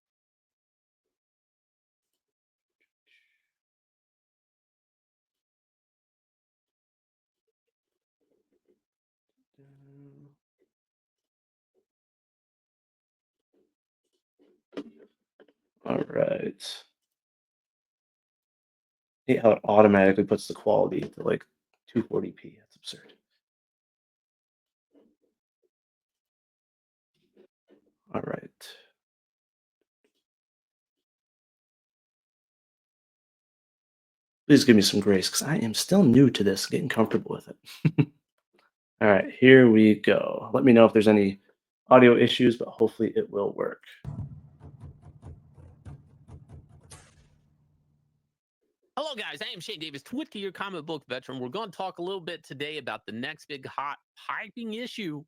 All right. Hate how it automatically puts the quality to like 240p. That's absurd. All right. Please give me some grace because I am still new to this, getting comfortable with it. All right, here we go. Let me know if there's any audio issues, but hopefully it will work. Hello, guys. I am Shane Davis, Twitty, your comic book veteran. We're going to talk a little bit today about the next big hot hyping issue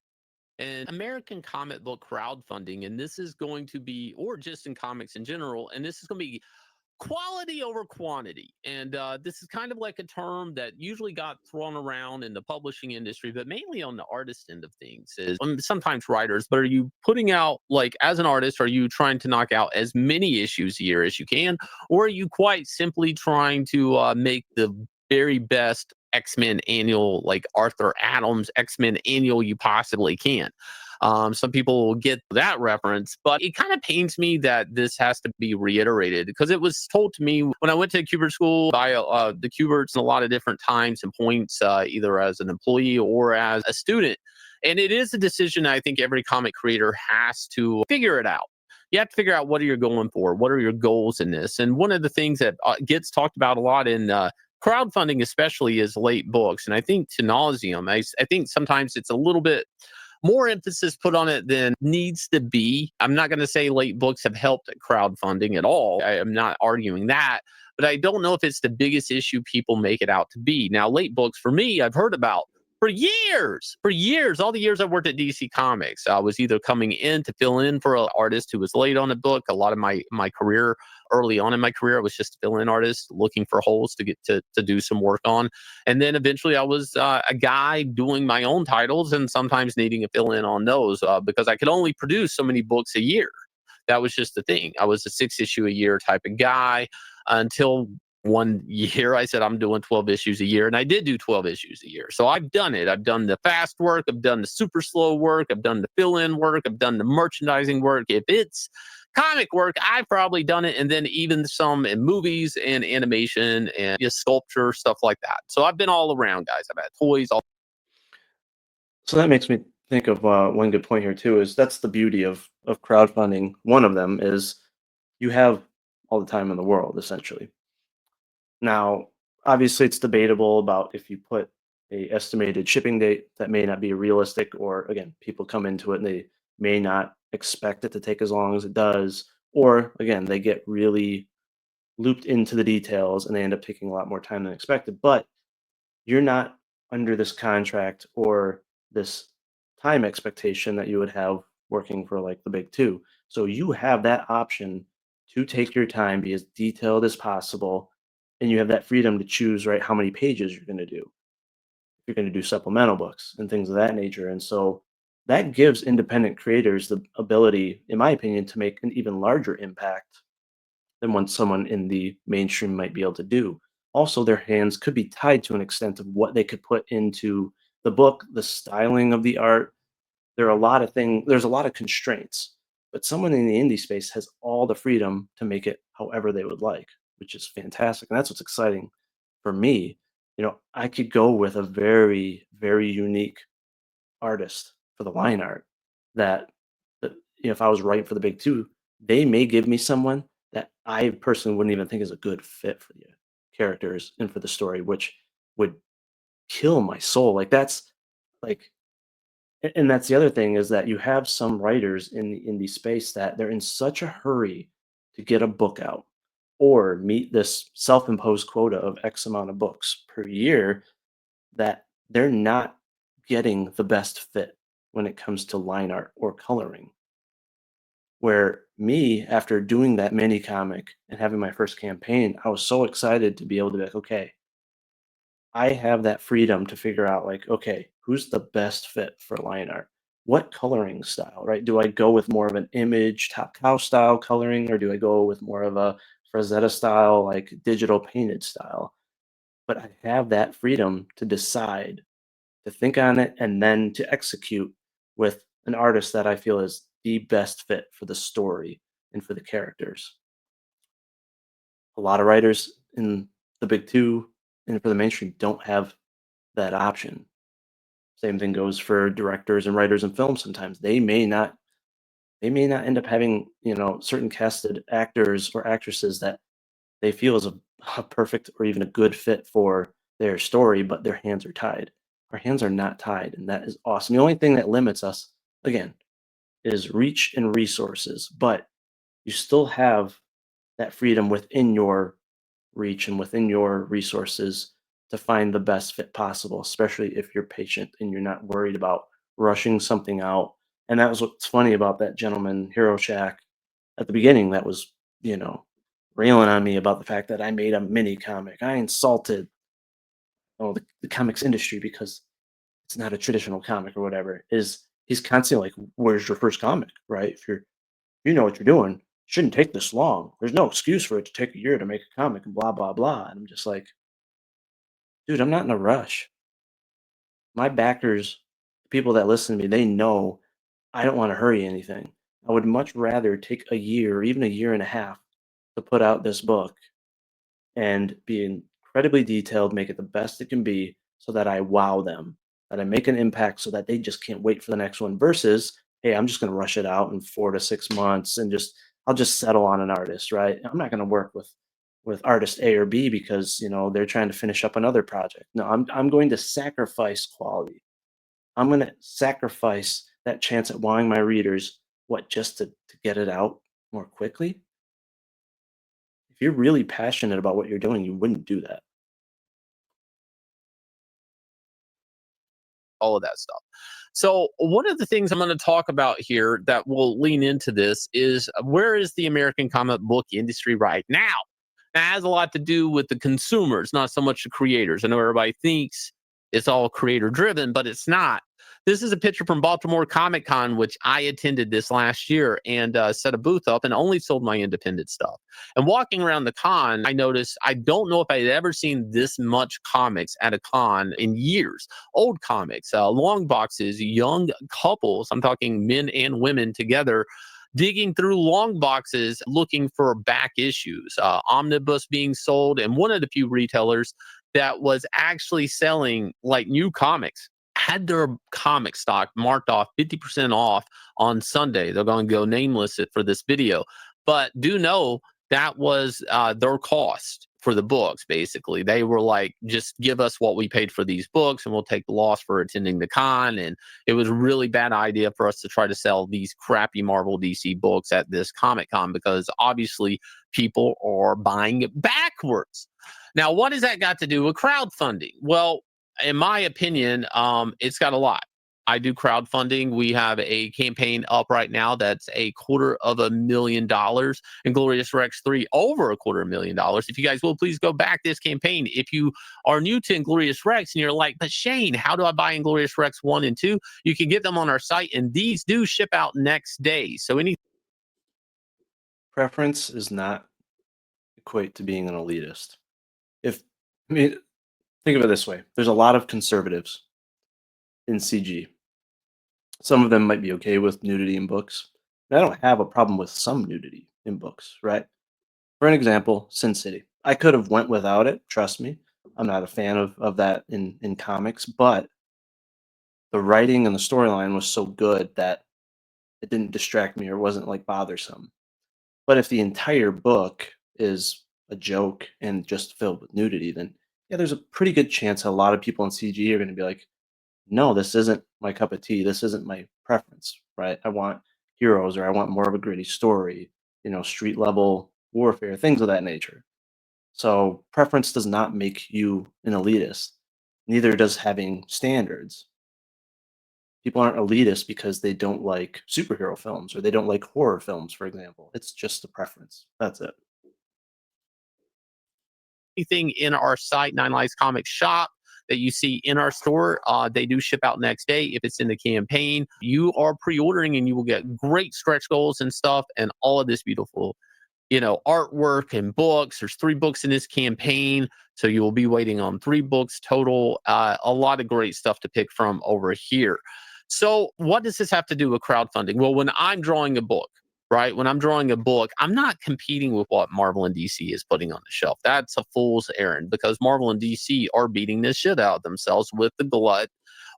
in American comic book crowdfunding. And this is going to be, or just in comics in general, and this is going to be quality over quantity. And this is kind of like a term that usually got thrown around in the publishing industry, but mainly on the artist end of things is sometimes writers. But are you putting out, like, as an artist, are you trying to knock out as many issues a year as you can? Or are you quite simply trying to make the very best X-Men annual, like Arthur Adams X-Men annual you possibly can? Some people will get that reference, but it kind of pains me that this has to be reiterated because it was told to me when I went to Kubert school by the Kuberts in a lot of different times and points, either as an employee or as a student. And it is a decision I think every comic creator has to figure it out. You have to figure out what are you going for, what are your goals in this. And one of the things that gets talked about a lot in crowdfunding, especially, is late books. And I think to nauseum, I think sometimes it's a little bit more emphasis put on it than needs to be. I'm not going to say late books have helped at crowdfunding at all. I am not arguing that, but I don't know if it's the biggest issue people make it out to be. Now, late books for me, I've heard about for years, all the years I worked at DC Comics. I was either coming in to fill in for an artist who was late on a book. A lot of my career, early on in my career, I was just a fill-in artist looking for holes to get to do some work on. And then eventually I was a guy doing my own titles and sometimes needing a fill in on those because I could only produce so many books a year. That was just the thing. I was a 6 issue a year type of guy until one year I said I'm doing 12 issues a year, and I did do 12 issues a year. So I've done it. I've done the fast work, I've done the super slow work, I've done the fill-in work, I've done the merchandising work. If it's comic work, I've probably done it, and then even some in movies and animation and just sculpture, stuff like that. So I've been all around, guys. I've had toys, all. So that makes me think of one good point here too. Is that's the beauty of crowdfunding. One of them is you have all the time in the world, essentially. Now, obviously, it's debatable about if you put a estimated shipping date that may not be realistic, or again, people come into it and they may not expect it to take as long as it does, or again, they get really looped into the details and they end up taking a lot more time than expected. But you're not under this contract or this time expectation that you would have working for like the big two. So you have that option to take your time, be as detailed as possible, and you have that freedom to choose, right, how many pages you're going to do. You're going to do supplemental books and things of that nature. And so that gives independent creators the ability, in my opinion, to make an even larger impact than what someone in the mainstream might be able to do. Also, their hands could be tied to an extent of what they could put into the book, the styling of the art. There are a lot of things, there's a lot of constraints, but someone in the indie space has all the freedom to make it however they would like, which is fantastic. And that's what's exciting for me. I could go with a very, very unique artist for the line art that, if I was writing for the big two, they may give me someone that I personally wouldn't even think is a good fit for the characters and for the story, which would kill my soul. Like that's like and that's the other thing is that you have some writers in the indie space that they're in such a hurry to get a book out or meet this self-imposed quota of X amount of books per year, that they're not getting the best fit when it comes to line art or coloring. Where me, after doing that mini comic and having my first campaign, I was so excited to be able to be like, okay, I have that freedom to figure out like, okay, who's the best fit for line art? What coloring style, right? Do I go with more of an image top cow style coloring, or do I go with more of a Frazetta style, like digital painted style? But I have that freedom to decide, to think on it, and then to execute with an artist that I feel is the best fit for the story and for the characters. A lot of writers in the big two and for the mainstream don't have that option. Same thing goes for directors and writers in film sometimes. They may not end up having, certain casted actors or actresses that they feel is a perfect or even a good fit for their story, but their hands are tied. Our hands are not tied, and that is awesome. The only thing that limits us, again, is reach and resources, but you still have that freedom within your reach and within your resources to find the best fit possible, especially if you're patient and you're not worried about rushing something out. And that was what's funny about that gentleman, Hero Shack, at the beginning, that was, you know, railing on me about the fact that I made a mini comic. I insulted, the comics industry because it's not a traditional comic or whatever. Is he's constantly like, "Where's your first comic?" Right? If you know what you're doing, it shouldn't take this long. There's no excuse for it to take a year to make a comic and blah blah blah. And I'm just like, dude, I'm not in a rush. My backers, the people that listen to me, they know I don't want to hurry anything. I would much rather take a year or even a year and a half to put out this book and be incredibly detailed, make it the best it can be so that I wow them, that I make an impact so that they just can't wait for the next one versus, hey, I'm just going to rush it out in 4 to 6 months and I'll just settle on an artist, right? I'm not going to work with artist A or B because, they're trying to finish up another project. No, I'm going to sacrifice quality. I'm going to sacrifice that chance at wowing my readers, what, just to get it out more quickly? If you're really passionate about what you're doing, you wouldn't do that. All of that stuff. So, one of the things I'm going to talk about here that will lean into this is where is the American comic book industry right now? That has a lot to do with the consumers, not so much the creators. I know everybody thinks it's all creator driven, but it's not. This is a picture from Baltimore Comic Con, which I attended this last year and set a booth up and only sold my independent stuff. And walking around the con, I noticed I don't know if I had ever seen this much comics at a con in years. Old comics, long boxes, young couples, I'm talking men and women together, digging through long boxes looking for back issues, omnibus being sold, and one of the few retailers that was actually selling like new comics had their comic stock marked off 50% off on Sunday. They're going to go nameless it for this video, but do know that was their cost for the books. Basically, they were like, just give us what we paid for these books and we'll take the loss for attending the con. And it was a really bad idea for us to try to sell these crappy Marvel DC books at this Comic Con because obviously people are buying it backwards. Now, what has that got to do with crowdfunding? Well, in my opinion, it's got a lot. I do crowdfunding. We have a campaign up right now that's $250,000. Inglorious Rex 3 over $250,000. If you guys will please go back this campaign. If you are new to Inglorious Rex and you're like, but Shane, how do I buy Inglorious Rex 1 and 2? You can get them on our site, and these do ship out next day. So any Preference is not equate to being an elitist. If I mean, think of it this way: there's a lot of conservatives in CG. Some of them might be okay with nudity in books. And I don't have a problem with some nudity in books, right? For an example, Sin City. I could have went without it. Trust me, I'm not a fan of that in comics, but the writing and the storyline was so good that it didn't distract me or wasn't like bothersome. But if the entire book is a joke and just filled with nudity, then yeah, there's a pretty good chance a lot of people in CG are going to be like, no, this isn't my cup of tea. This isn't my preference, right? I want heroes or I want more of a gritty story. street level warfare, things of that nature. So preference does not make you an elitist. Neither does having standards. People aren't elitist because they don't like superhero films or they don't like horror films, for example. It's just a preference. That's it. Anything in our site, Nine Lives Comics shop, that you see in our store, they do ship out next day if it's in the campaign. You are pre-ordering and you will get great stretch goals and stuff and all of this beautiful, artwork and books. There's 3 books in this campaign, so you will be waiting on 3 books total. A lot of great stuff to pick from over here. So, what does this have to do with crowdfunding? Well, when I'm drawing a book, right? When I'm drawing a book, I'm not competing with what Marvel and DC is putting on the shelf. That's a fool's errand because Marvel and DC are beating this shit out of themselves with the glut,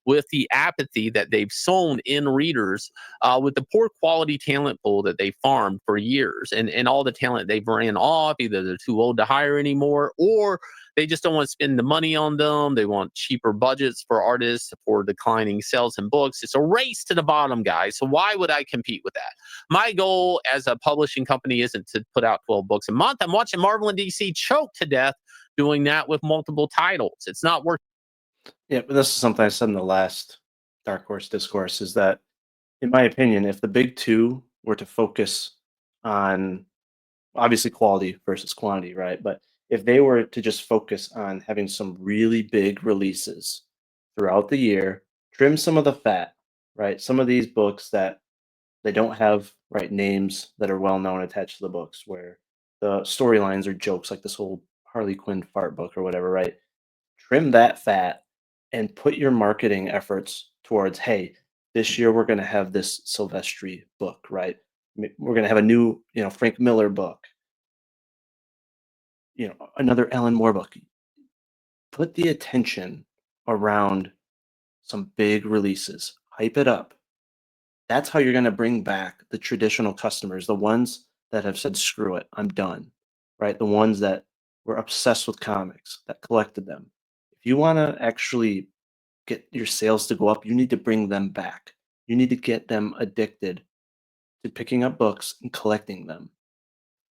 with the apathy that they've sown in readers, with the poor quality talent pool that they farmed for years, and all the talent they've ran off. Either they're too old to hire anymore, or they just don't want to spend the money on them. They want cheaper budgets for artists for declining sales and books. It's a race to the bottom, guys. So why would I compete with that? My goal as a publishing company isn't to put out 12 books a month. I'm watching Marvel and DC choke to death doing that with multiple titles. It's not working. Yeah, but this is something I said in the last Dark Horse discourse is that, in my opinion, if the big two were to focus on obviously quality versus quantity, right? But if they were to just focus on having some really big releases throughout the year, trim some of the fat, right? Some of these books that they don't have right names that are well known attached to the books, where the storylines are jokes, like this whole Harley Quinn fart book or whatever, right? Trim that fat and put your marketing efforts towards, hey, this year we're going to have this Silvestri book, right? We're going to have a new, Frank Miller book, another Alan Moore book. Put the attention around some big releases, hype it up. That's how you're going to bring back the traditional customers, the ones that have said, screw it, I'm done, right? The ones that were obsessed with comics, that collected them. If you want to actually get your sales to go up, you need to bring them back. You need to get them addicted to picking up books and collecting them.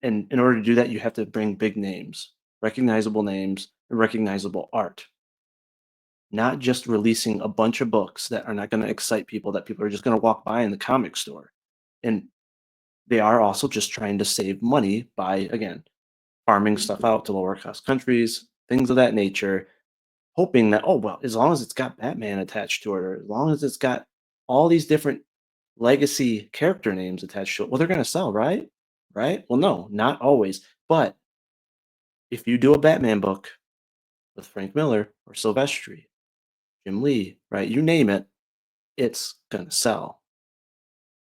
And in order to do that, you have to bring big names, recognizable names, and recognizable art. Not just releasing a bunch of books that are not going to excite people, that people are just going to walk by in the comic store. And they are also just trying to save money by, again, farming stuff out to lower cost countries, things of that nature, hoping that, oh, well, as long as it's got Batman attached to it, or as long as it's got all these different legacy character names attached to it, well, they're going to sell, right? Right? Well, no, not always. But if you do a Batman book with Frank Miller or Silvestri, Jim Lee, right? You name it, it's going to sell.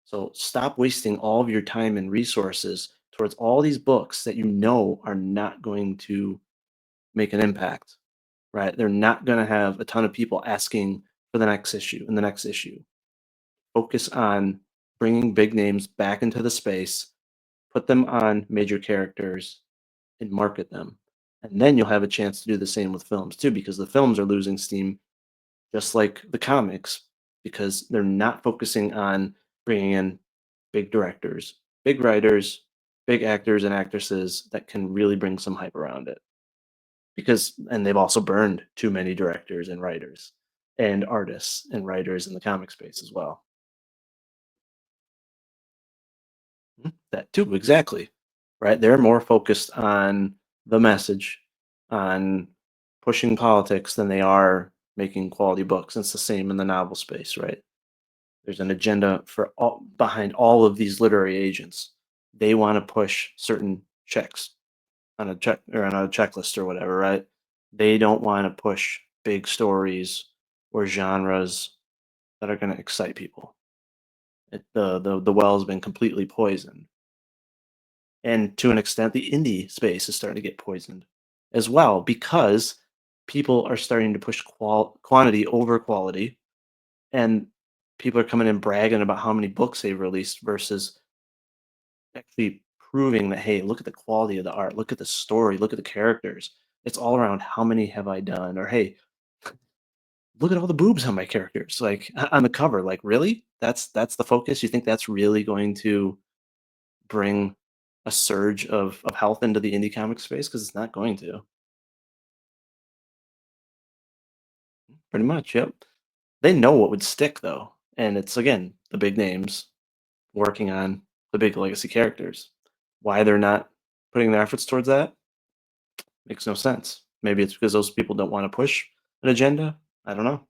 So stop wasting all of your time and resources towards all these books that you know are not going to make an impact, right? They're not going to have a ton of people asking for the next issue and the next issue. Focus on bringing big names back into the space, put them on major characters, and market them. And then you'll have a chance to do the same with films too, because the films are losing steam just like the comics, because they're not focusing on bringing in big directors, big writers, big actors and actresses that can really bring some hype around it. Because, and they've also burned too many directors and writers and artists and writers in the comic space as well. That too, exactly. Right? They're more focused on the message, on pushing politics than they are making quality books. It's the same in the novel space, right? There's an agenda for all behind all of these literary agents. They want to push certain checks on a check or on a checklist or whatever, right? They don't want to push big stories or genres that are going to excite people. The well has been completely poisoned. And to an extent, the indie space is starting to get poisoned as well because people are starting to push quantity over quality, and people are coming in bragging about how many books they've released versus actually proving that, hey, look at the quality of the art, look at the story, look at the characters. It's all around how many have I done, or hey, look at all the boobs on my characters, like on the cover. Like, really? That's the focus? You think that's really going to bring a surge of health into the indie comic space? Because it's not going to. Pretty much, yep. They know what would stick though, and it's again the big names working on the big legacy characters. Why they're not putting their efforts towards that makes no sense. Maybe it's because those people don't want to push an agenda. I don't know.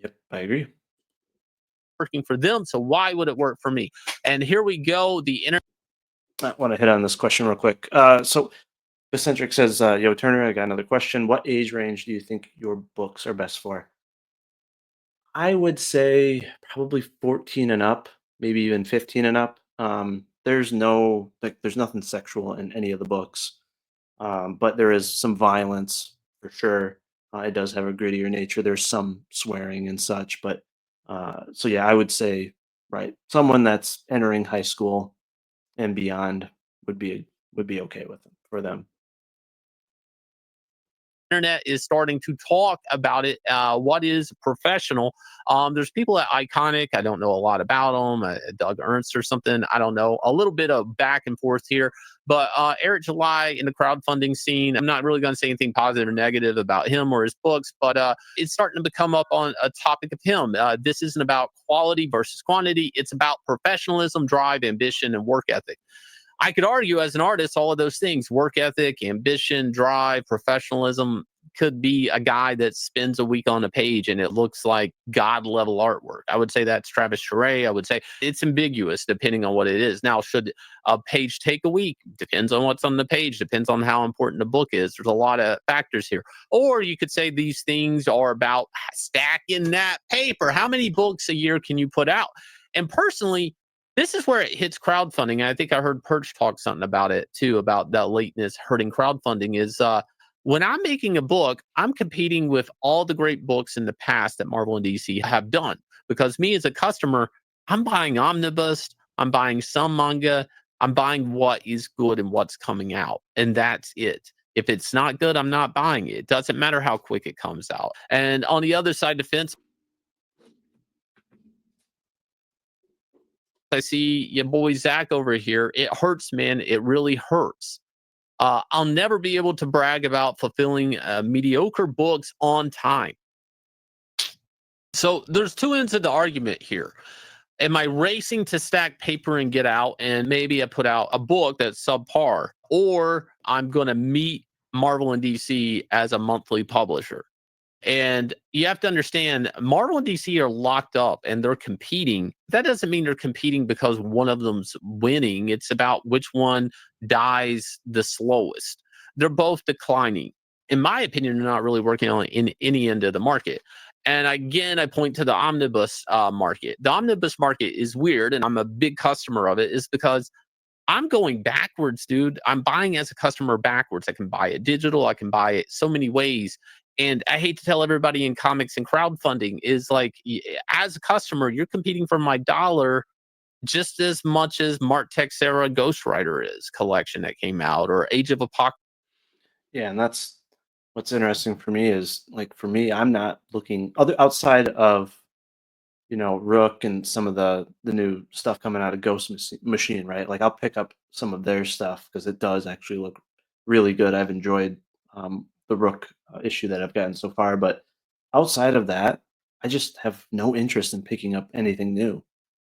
Yep, I agree. working for them. So why would it work for me? And here we go. The internet I want to hit on this question real quick. So Eccentric says, "Yo, Turner, I got another question. What age range do you think your books are best for?" I would say probably 14 and up, maybe even 15 and up. There's no like, there's nothing sexual in any of the books, but there is some violence for sure. It does have a grittier nature. There's some swearing and such, but so yeah, I would say right, someone that's entering high school and beyond would be okay with them for them. internet is starting to talk about it. What is professional? There's people at Iconic. I don't know a lot about them. Doug Ernst or something. I don't know. A little bit of back and forth here. But Eric July in the crowdfunding scene, I'm not really going to say anything positive or negative about him or his books, but it's starting to become up on a topic of him. This isn't about quality versus quantity. It's about professionalism, drive, ambition, and work ethic. I could argue as an artist, all of those things work ethic, ambition, drive, professionalism could be a guy that spends a week on a page and it looks like God level artwork. I would say that's Travis Charest. I would say it's ambiguous depending on what it is. Now, should a page take a week? Depends on what's on the page, depends on how important the book is. There's a lot of factors here. Or you could say these things are about stacking that paper. How many books a year can you put out? And personally, this is where it hits crowdfunding. I think I heard Perch talk something about it too, about that lateness hurting crowdfunding. Is when I'm making a book, I'm competing with all the great books in the past that Marvel and DC have done. Because me as a customer, I'm buying omnibus, I'm buying some manga, I'm buying what is good and what's coming out, and that's it. If it's not good, I'm not buying it. It doesn't matter how quick it comes out. And on the other side of the fence, I see your boy Zach over here. It hurts, man. It really hurts. I'll never be able to brag about fulfilling mediocre books on time. So there's two ends of the argument here. Am I racing to stack paper and get out, and maybe I put out a book that's subpar, or I'm going to meet Marvel and DC as a monthly publisher? And you have to understand, Marvel and DC are locked up and they're competing. That doesn't mean they're competing because one of them's winning. It's about which one dies the slowest. They're both declining. In my opinion, they're not really working on in any end of the market. And again, I point to the omnibus market. The omnibus market is weird, and I'm a big customer of it, is because I'm going backwards, dude. I'm buying as a customer backwards. I can buy it digital. I can buy it so many ways. And I hate to tell everybody in comics and crowdfunding is like, as a customer, you're competing for my dollar just as much as Mark Texera Ghost Rider is collection that came out, or Age of Apocalypse. Yeah, and that's what's interesting for me is like for me, I'm not looking other outside of Rook and some of the new stuff coming out of Machine, right? Like I'll pick up some of their stuff because it does actually look really good. I've enjoyed the Rook issue that I've gotten so far, but outside of that, I just have no interest in picking up anything new.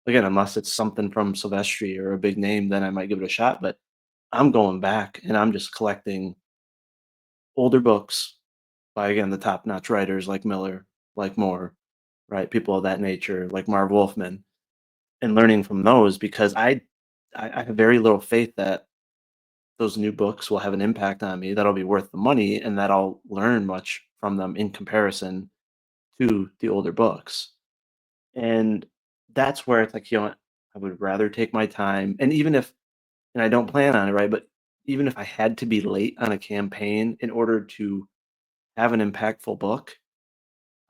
Again, unless it's something from Silvestri or a big name, then I might give it a shot. But I'm going back and I'm just collecting older books by again the top-notch writers like Miller, like Moore, right? People of that nature, like Marv Wolfman, and learning from those because I have very little faith that those new books will have an impact on me that'll be worth the money and that I'll learn much from them in comparison to the older books. And that's where it's like, I would rather take my time. And even if, and I don't plan on it, right? But even if I had to be late on a campaign in order to have an impactful book,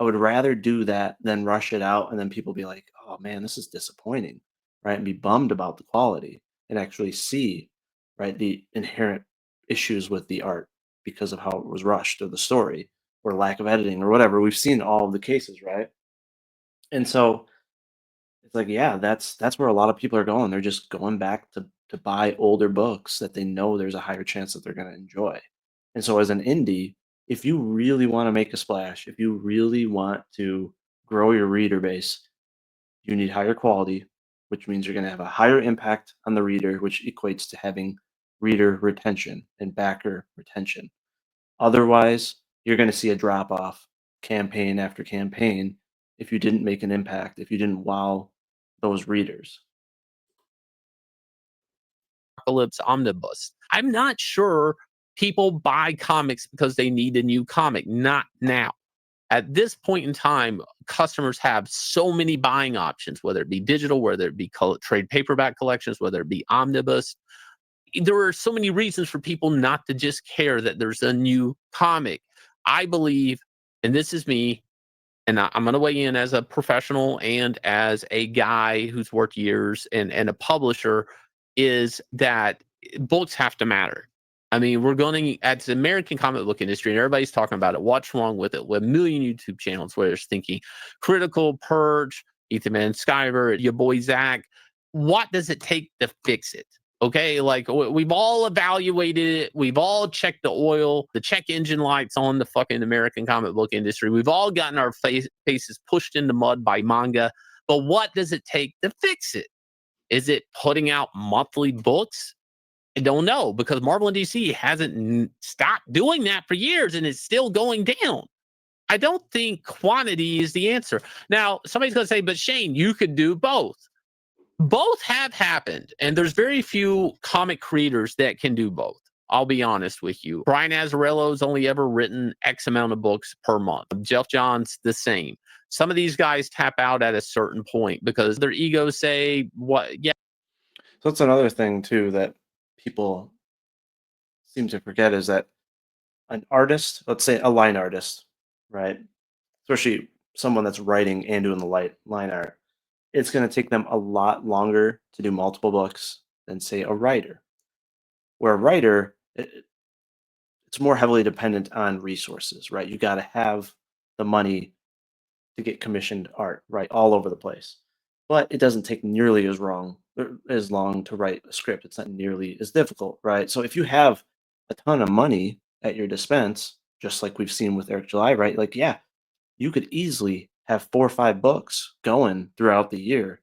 I would rather do that than rush it out and then people be like, "Oh man, this is disappointing," right? And be bummed about the quality and actually see, right, the inherent issues with the art because of how it was rushed or the story or lack of editing or whatever. We've seen all of the cases, right? And so It's like, yeah, that's where a lot of people are going. They're just going back to buy older books that they know there's a higher chance that they're going to enjoy. And so as an indie, if you really want to make a splash, if you really want to grow your reader base, you need higher quality, which means you're going to have a higher impact on the reader, which equates to having reader retention and backer retention. Otherwise, you're going to see a drop off campaign after campaign if you didn't make an impact, if you didn't wow those readers. Apocalypse Omnibus. I'm not sure people buy comics because they need a new comic. Not now. At this point in time, customers have so many buying options, whether it be digital, whether it be trade paperback collections, whether it be omnibus. There are so many reasons for people not to just care that there's a new comic. I believe, and this is me, and I'm going to weigh in as a professional and as a guy who's worked years and a publisher, is that books have to matter. I mean, we're going at the American comic book industry, and everybody's talking about it. What's wrong with it? With a million YouTube channels where it's thinking Critical, Purge, Ethan Man, Skyver, your boy Zach. What does it take to fix it? Okay, like we've all evaluated it. We've all checked the oil, the check engine lights on the fucking American comic book industry. We've all gotten our faces pushed in the mud by manga. But what does it take to fix it? Is it putting out monthly books? I don't know because Marvel and DC hasn't stopped doing that for years and it's still going down. I don't think quantity is the answer. Now, somebody's going to say, but Shane, you could do both. Both have happened, and there's very few comic creators that can do both. I'll be honest with you. Brian Azzarello's only ever written X amount of books per month. Jeff Johns, the same. Some of these guys tap out at a certain point because their egos say, what? Yeah, So that's another thing too that people seem to forget is that an artist, let's say a line artist, right? Especially someone that's writing and doing the line art, it's going to take them a lot longer to do multiple books than say a writer. Where a writer, it's more heavily dependent on resources, right? You got to have the money to get commissioned art, right, all over the place. But it doesn't take nearly as long to write a script. It's not nearly as difficult, right? So if you have a ton of money at your dispense, just like we've seen with Eric July, right? Like, yeah, you could easily have 4 or 5 books going throughout the year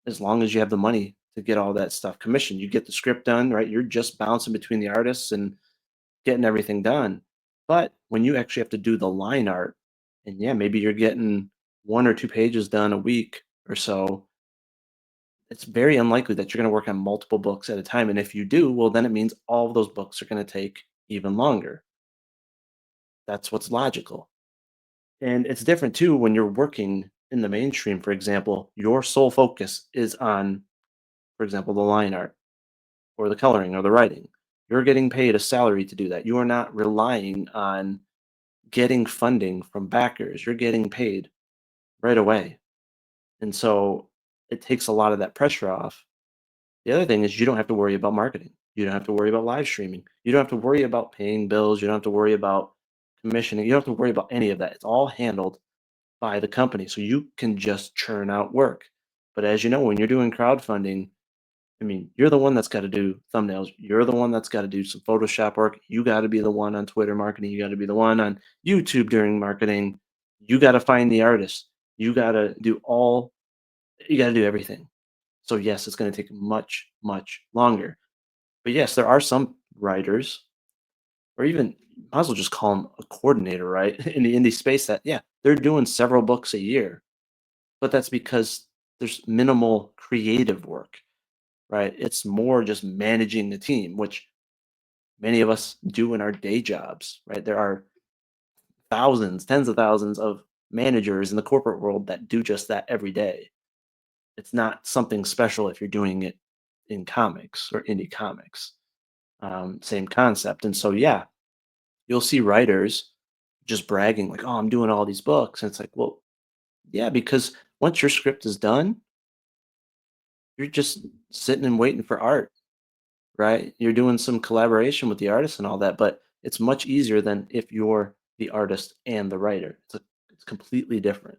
as long as you have the money to get all that stuff commissioned. You get the script done, right? You're just bouncing between the artists and getting everything done. But when you actually have to do the line art, and yeah, maybe you're getting 1 or 2 pages done a week or so, it's very unlikely that you're going to work on multiple books at a time. And if you do, well, then it means all of those books are going to take even longer. That's what's logical. And it's different too when you're working in the mainstream, for example, your sole focus is on, for example, the line art or the coloring or the writing. You're getting paid a salary to do that. You are not relying on getting funding from backers. You're getting paid right away. And so it takes a lot of that pressure off. The other thing is you don't have to worry about marketing. You don't have to worry about live streaming. You don't have to worry about paying bills. You don't have to worry about commissioning. You don't have to worry about any of that. It's all handled by the company. So you can just churn out work. But as you know, when you're doing crowdfunding, I mean, you're the one that's got to do thumbnails. You're the one that's got to do some Photoshop work. You got to be the one on Twitter marketing. You got to be the one on YouTube during marketing. You got to find the artist. You got to do all, you got to do everything. So, yes, it's going to take much, much longer. But yes, there are some writers, or even, might as well just call them a coordinator, right? In the indie space that, yeah, they're doing several books a year. But that's because there's minimal creative work, right? It's more just managing the team, which many of us do in our day jobs, right? There are thousands, tens of thousands of managers in the corporate world that do just that every day. It's not something special if you're doing it in comics or indie comics. Same concept. And so, yeah, you'll see writers just bragging, like, oh, I'm doing all these books. And it's like, well, yeah, because once your script is done, you're just sitting and waiting for art, right? You're doing some collaboration with the artist and all that, but it's much easier than if you're the artist and the writer. It's completely different.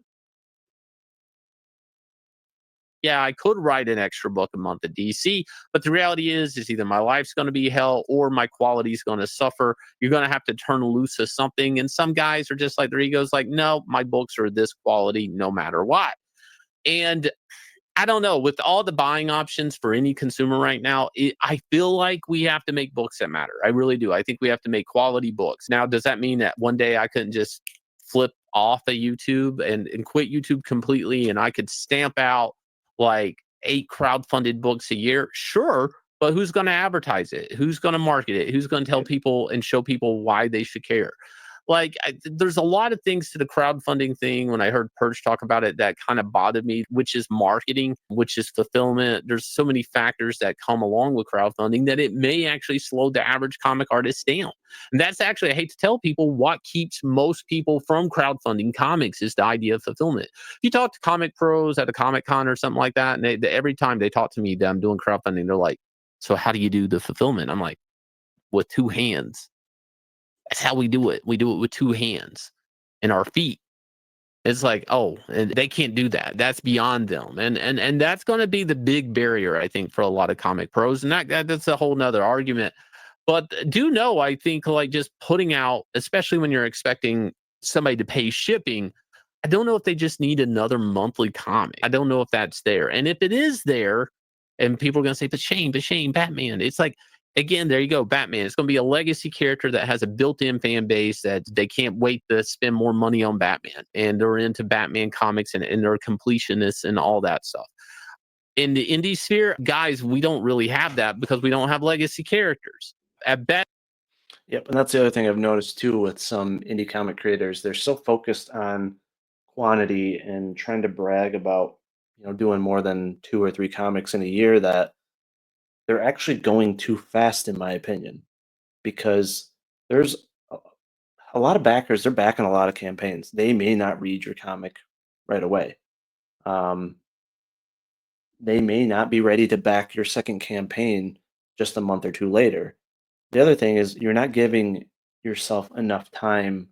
yeah, I could write an extra book a month at DC, but the reality is either my life's going to be hell or my quality is going to suffer. You're going to have to turn loose of something. And some guys are just like, their egos like, no, my books are this quality no matter what. And I don't know, with all the buying options for any consumer right now, I feel like we have to make books that matter. I really do. I think we have to make quality books. Now, does that mean that one day I couldn't just flip off of YouTube and quit YouTube completely and I could stamp out like 8 crowdfunded books a year? Sure. But who's going to advertise it? Who's going to market it? Who's going to tell Yep. people and show people why they should care? There's a lot of things to the crowdfunding thing. When I heard Purge talk about it, that kind of bothered me, which is marketing, which is fulfillment. There's so many factors that come along with crowdfunding that it may actually slow the average comic artist down. And that's actually, I hate to tell people, what keeps most people from crowdfunding comics is the idea of fulfillment. If you talk to comic pros at a Comic Con or something like that, and every time they talk to me that I'm doing crowdfunding, they're like, so how do you do the fulfillment? I'm like, with 2 hands. That's how we do it. We do it with 2 hands and our feet. It's like, oh, and they can't do that. That's beyond them. And that's going to be the big barrier, I think, for a lot of comic pros. And that's a whole nother argument. But do know, I think, like, just putting out, especially when you're expecting somebody to pay shipping, I don't know if they just need another monthly comic. I don't know if that's there. And if it is there, and people are going to say, but Shane, Batman. It's like, again, there you go, Batman. It's going to be a legacy character that has a built in fan base that they can't wait to spend more money on Batman. And they're into Batman comics and they're completionists and all that stuff. In the indie sphere, guys, we don't really have that because we don't have legacy characters. At best, Yep, and that's the other thing I've noticed too with some indie comic creators. They're so focused on quantity and trying to brag about, doing more than 2 or 3 comics in a year that they're actually going too fast, in my opinion, because there's a a lot of backers. They're backing a lot of campaigns. They may not read your comic right away. Um, they may not be ready to back your second campaign just a month or two later. The other thing is you're not giving yourself enough time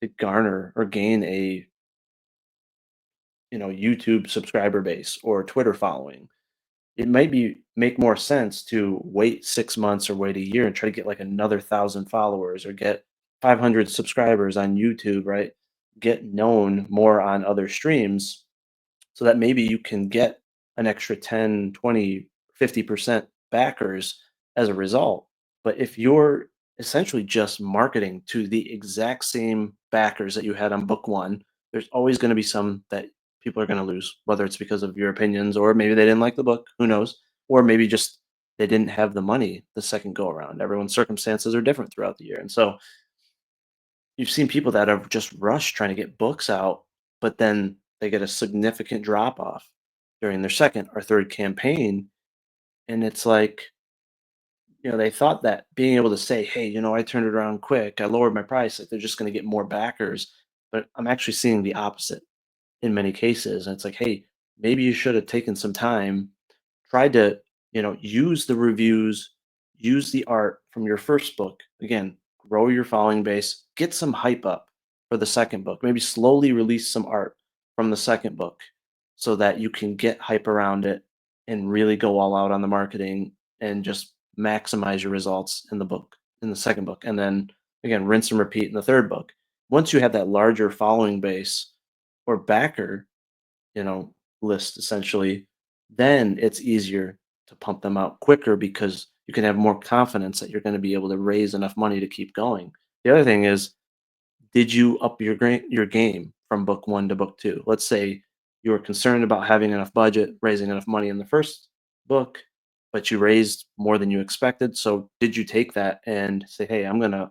to garner or gain a YouTube subscriber base or Twitter following. It might be make more sense to wait 6 months or wait a year and try to get like another 1,000 followers or get 500 subscribers on YouTube, right? Get known more on other streams so that maybe you can get an extra 10, 20, 50% backers as a result. But if you're essentially just marketing to the exact same backers that you had on book one, there's always going to be some that people are going to lose, whether it's because of your opinions or maybe they didn't like the book, who knows? Or maybe just they didn't have the money the second go around. Everyone's circumstances are different throughout the year. And so you've seen people that have just rushed trying to get books out, but then they get a significant drop off during their second or third campaign. And it's like, they thought that being able to say, hey, I turned it around quick, I lowered my price, like they're just going to get more backers. But I'm actually seeing the opposite in many cases. And it's like, hey, maybe you should have taken some time, tried to, use the reviews, use the art from your first book. Again, grow your following base, get some hype up for the second book. Maybe slowly release some art from the second book so that you can get hype around it and really go all out on the marketing and just maximize your results in the book, in the second book. And then again, rinse and repeat in the third book. Once you have that larger following base or backer, you know, list essentially, then it's easier to pump them out quicker because you can have more confidence that you're going to be able to raise enough money to keep going. The other thing is, did you up your game from book one to book two? Let's say you were concerned about having enough budget, raising enough money in the first book, but you raised more than you expected. So did you take that and say, hey, I'm gonna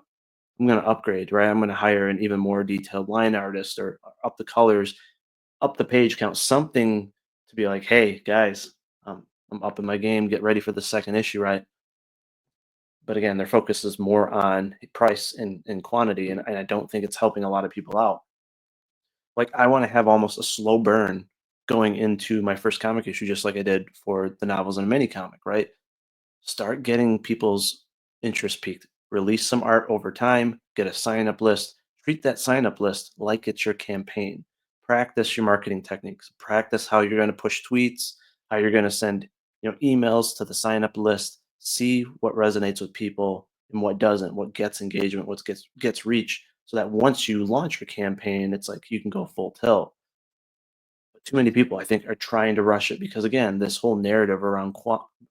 upgrade, right? I'm gonna hire an even more detailed line artist or up the colors, up the page count, something to be like, hey guys, I'm up in my game. Get ready for the second issue, right? But again, their focus is more on price and quantity, and I don't think it's helping a lot of people out. Like I want to have almost a slow burn going into my first comic issue, just like I did for the novels and a mini comic, right? Start getting people's interest peaked. Release some art over time, get a sign up list. Treat that sign up list like it's your campaign. practice your marketing techniques, practice how you're going to push tweets, how you're going to send, emails to the sign up list, see what resonates with people and what doesn't, what gets engagement, what gets reach, so that once you launch your campaign, it's like you can go full tilt. But too many people, I think, are trying to rush it because again, this whole narrative around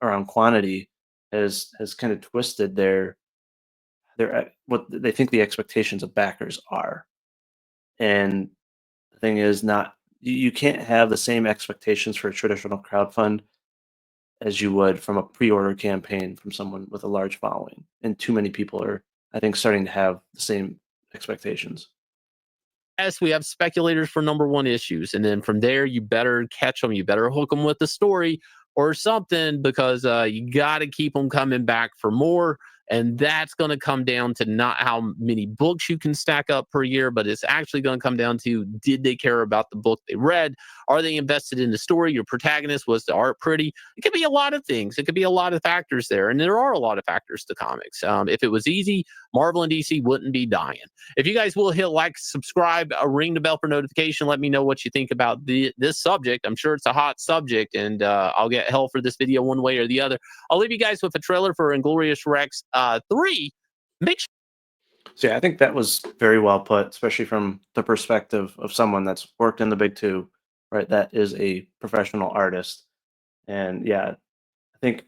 around quantity has kind of twisted what they think the expectations of backers are. And the thing is, not you can't have the same expectations for a traditional crowdfund as you would from a pre-order campaign from someone with a large following. And too many people are, I think, starting to have the same expectations. Yes, we have speculators for number one issues. And then from there, you better catch them. You better hook them with the story or something because you got to keep them coming back for more. And that's going to come down to not how many books you can stack up per year, but it's actually going to come down to did they care about the book they read? Are they invested in the story? Your protagonist, was the art pretty? It could be a lot of things. It could be a lot of factors there. And there are a lot of factors to comics. If it was easy, Marvel and DC wouldn't be dying. If you guys will hit like, subscribe, ring the bell for notification, let me know what you think about this subject. I'm sure it's a hot subject, and I'll get hell for this video one way or the other. I'll leave you guys with a trailer for Inglorious Rex 3. Make sure. So yeah, I think that was very well put, especially from the perspective of someone that's worked in the big two, right? That is a professional artist. And yeah, I think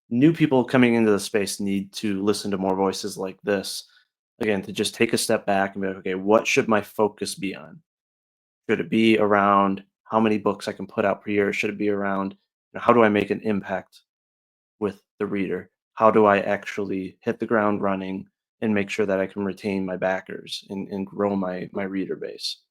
new people coming into the space need to listen to more voices like this. Again, to just take a step back and be like, okay, what should my focus be on? Should it be around how many books I can put out per year? Should it be around, how do I make an impact with the reader? How do I actually hit the ground running and make sure that I can retain my backers and grow my reader base?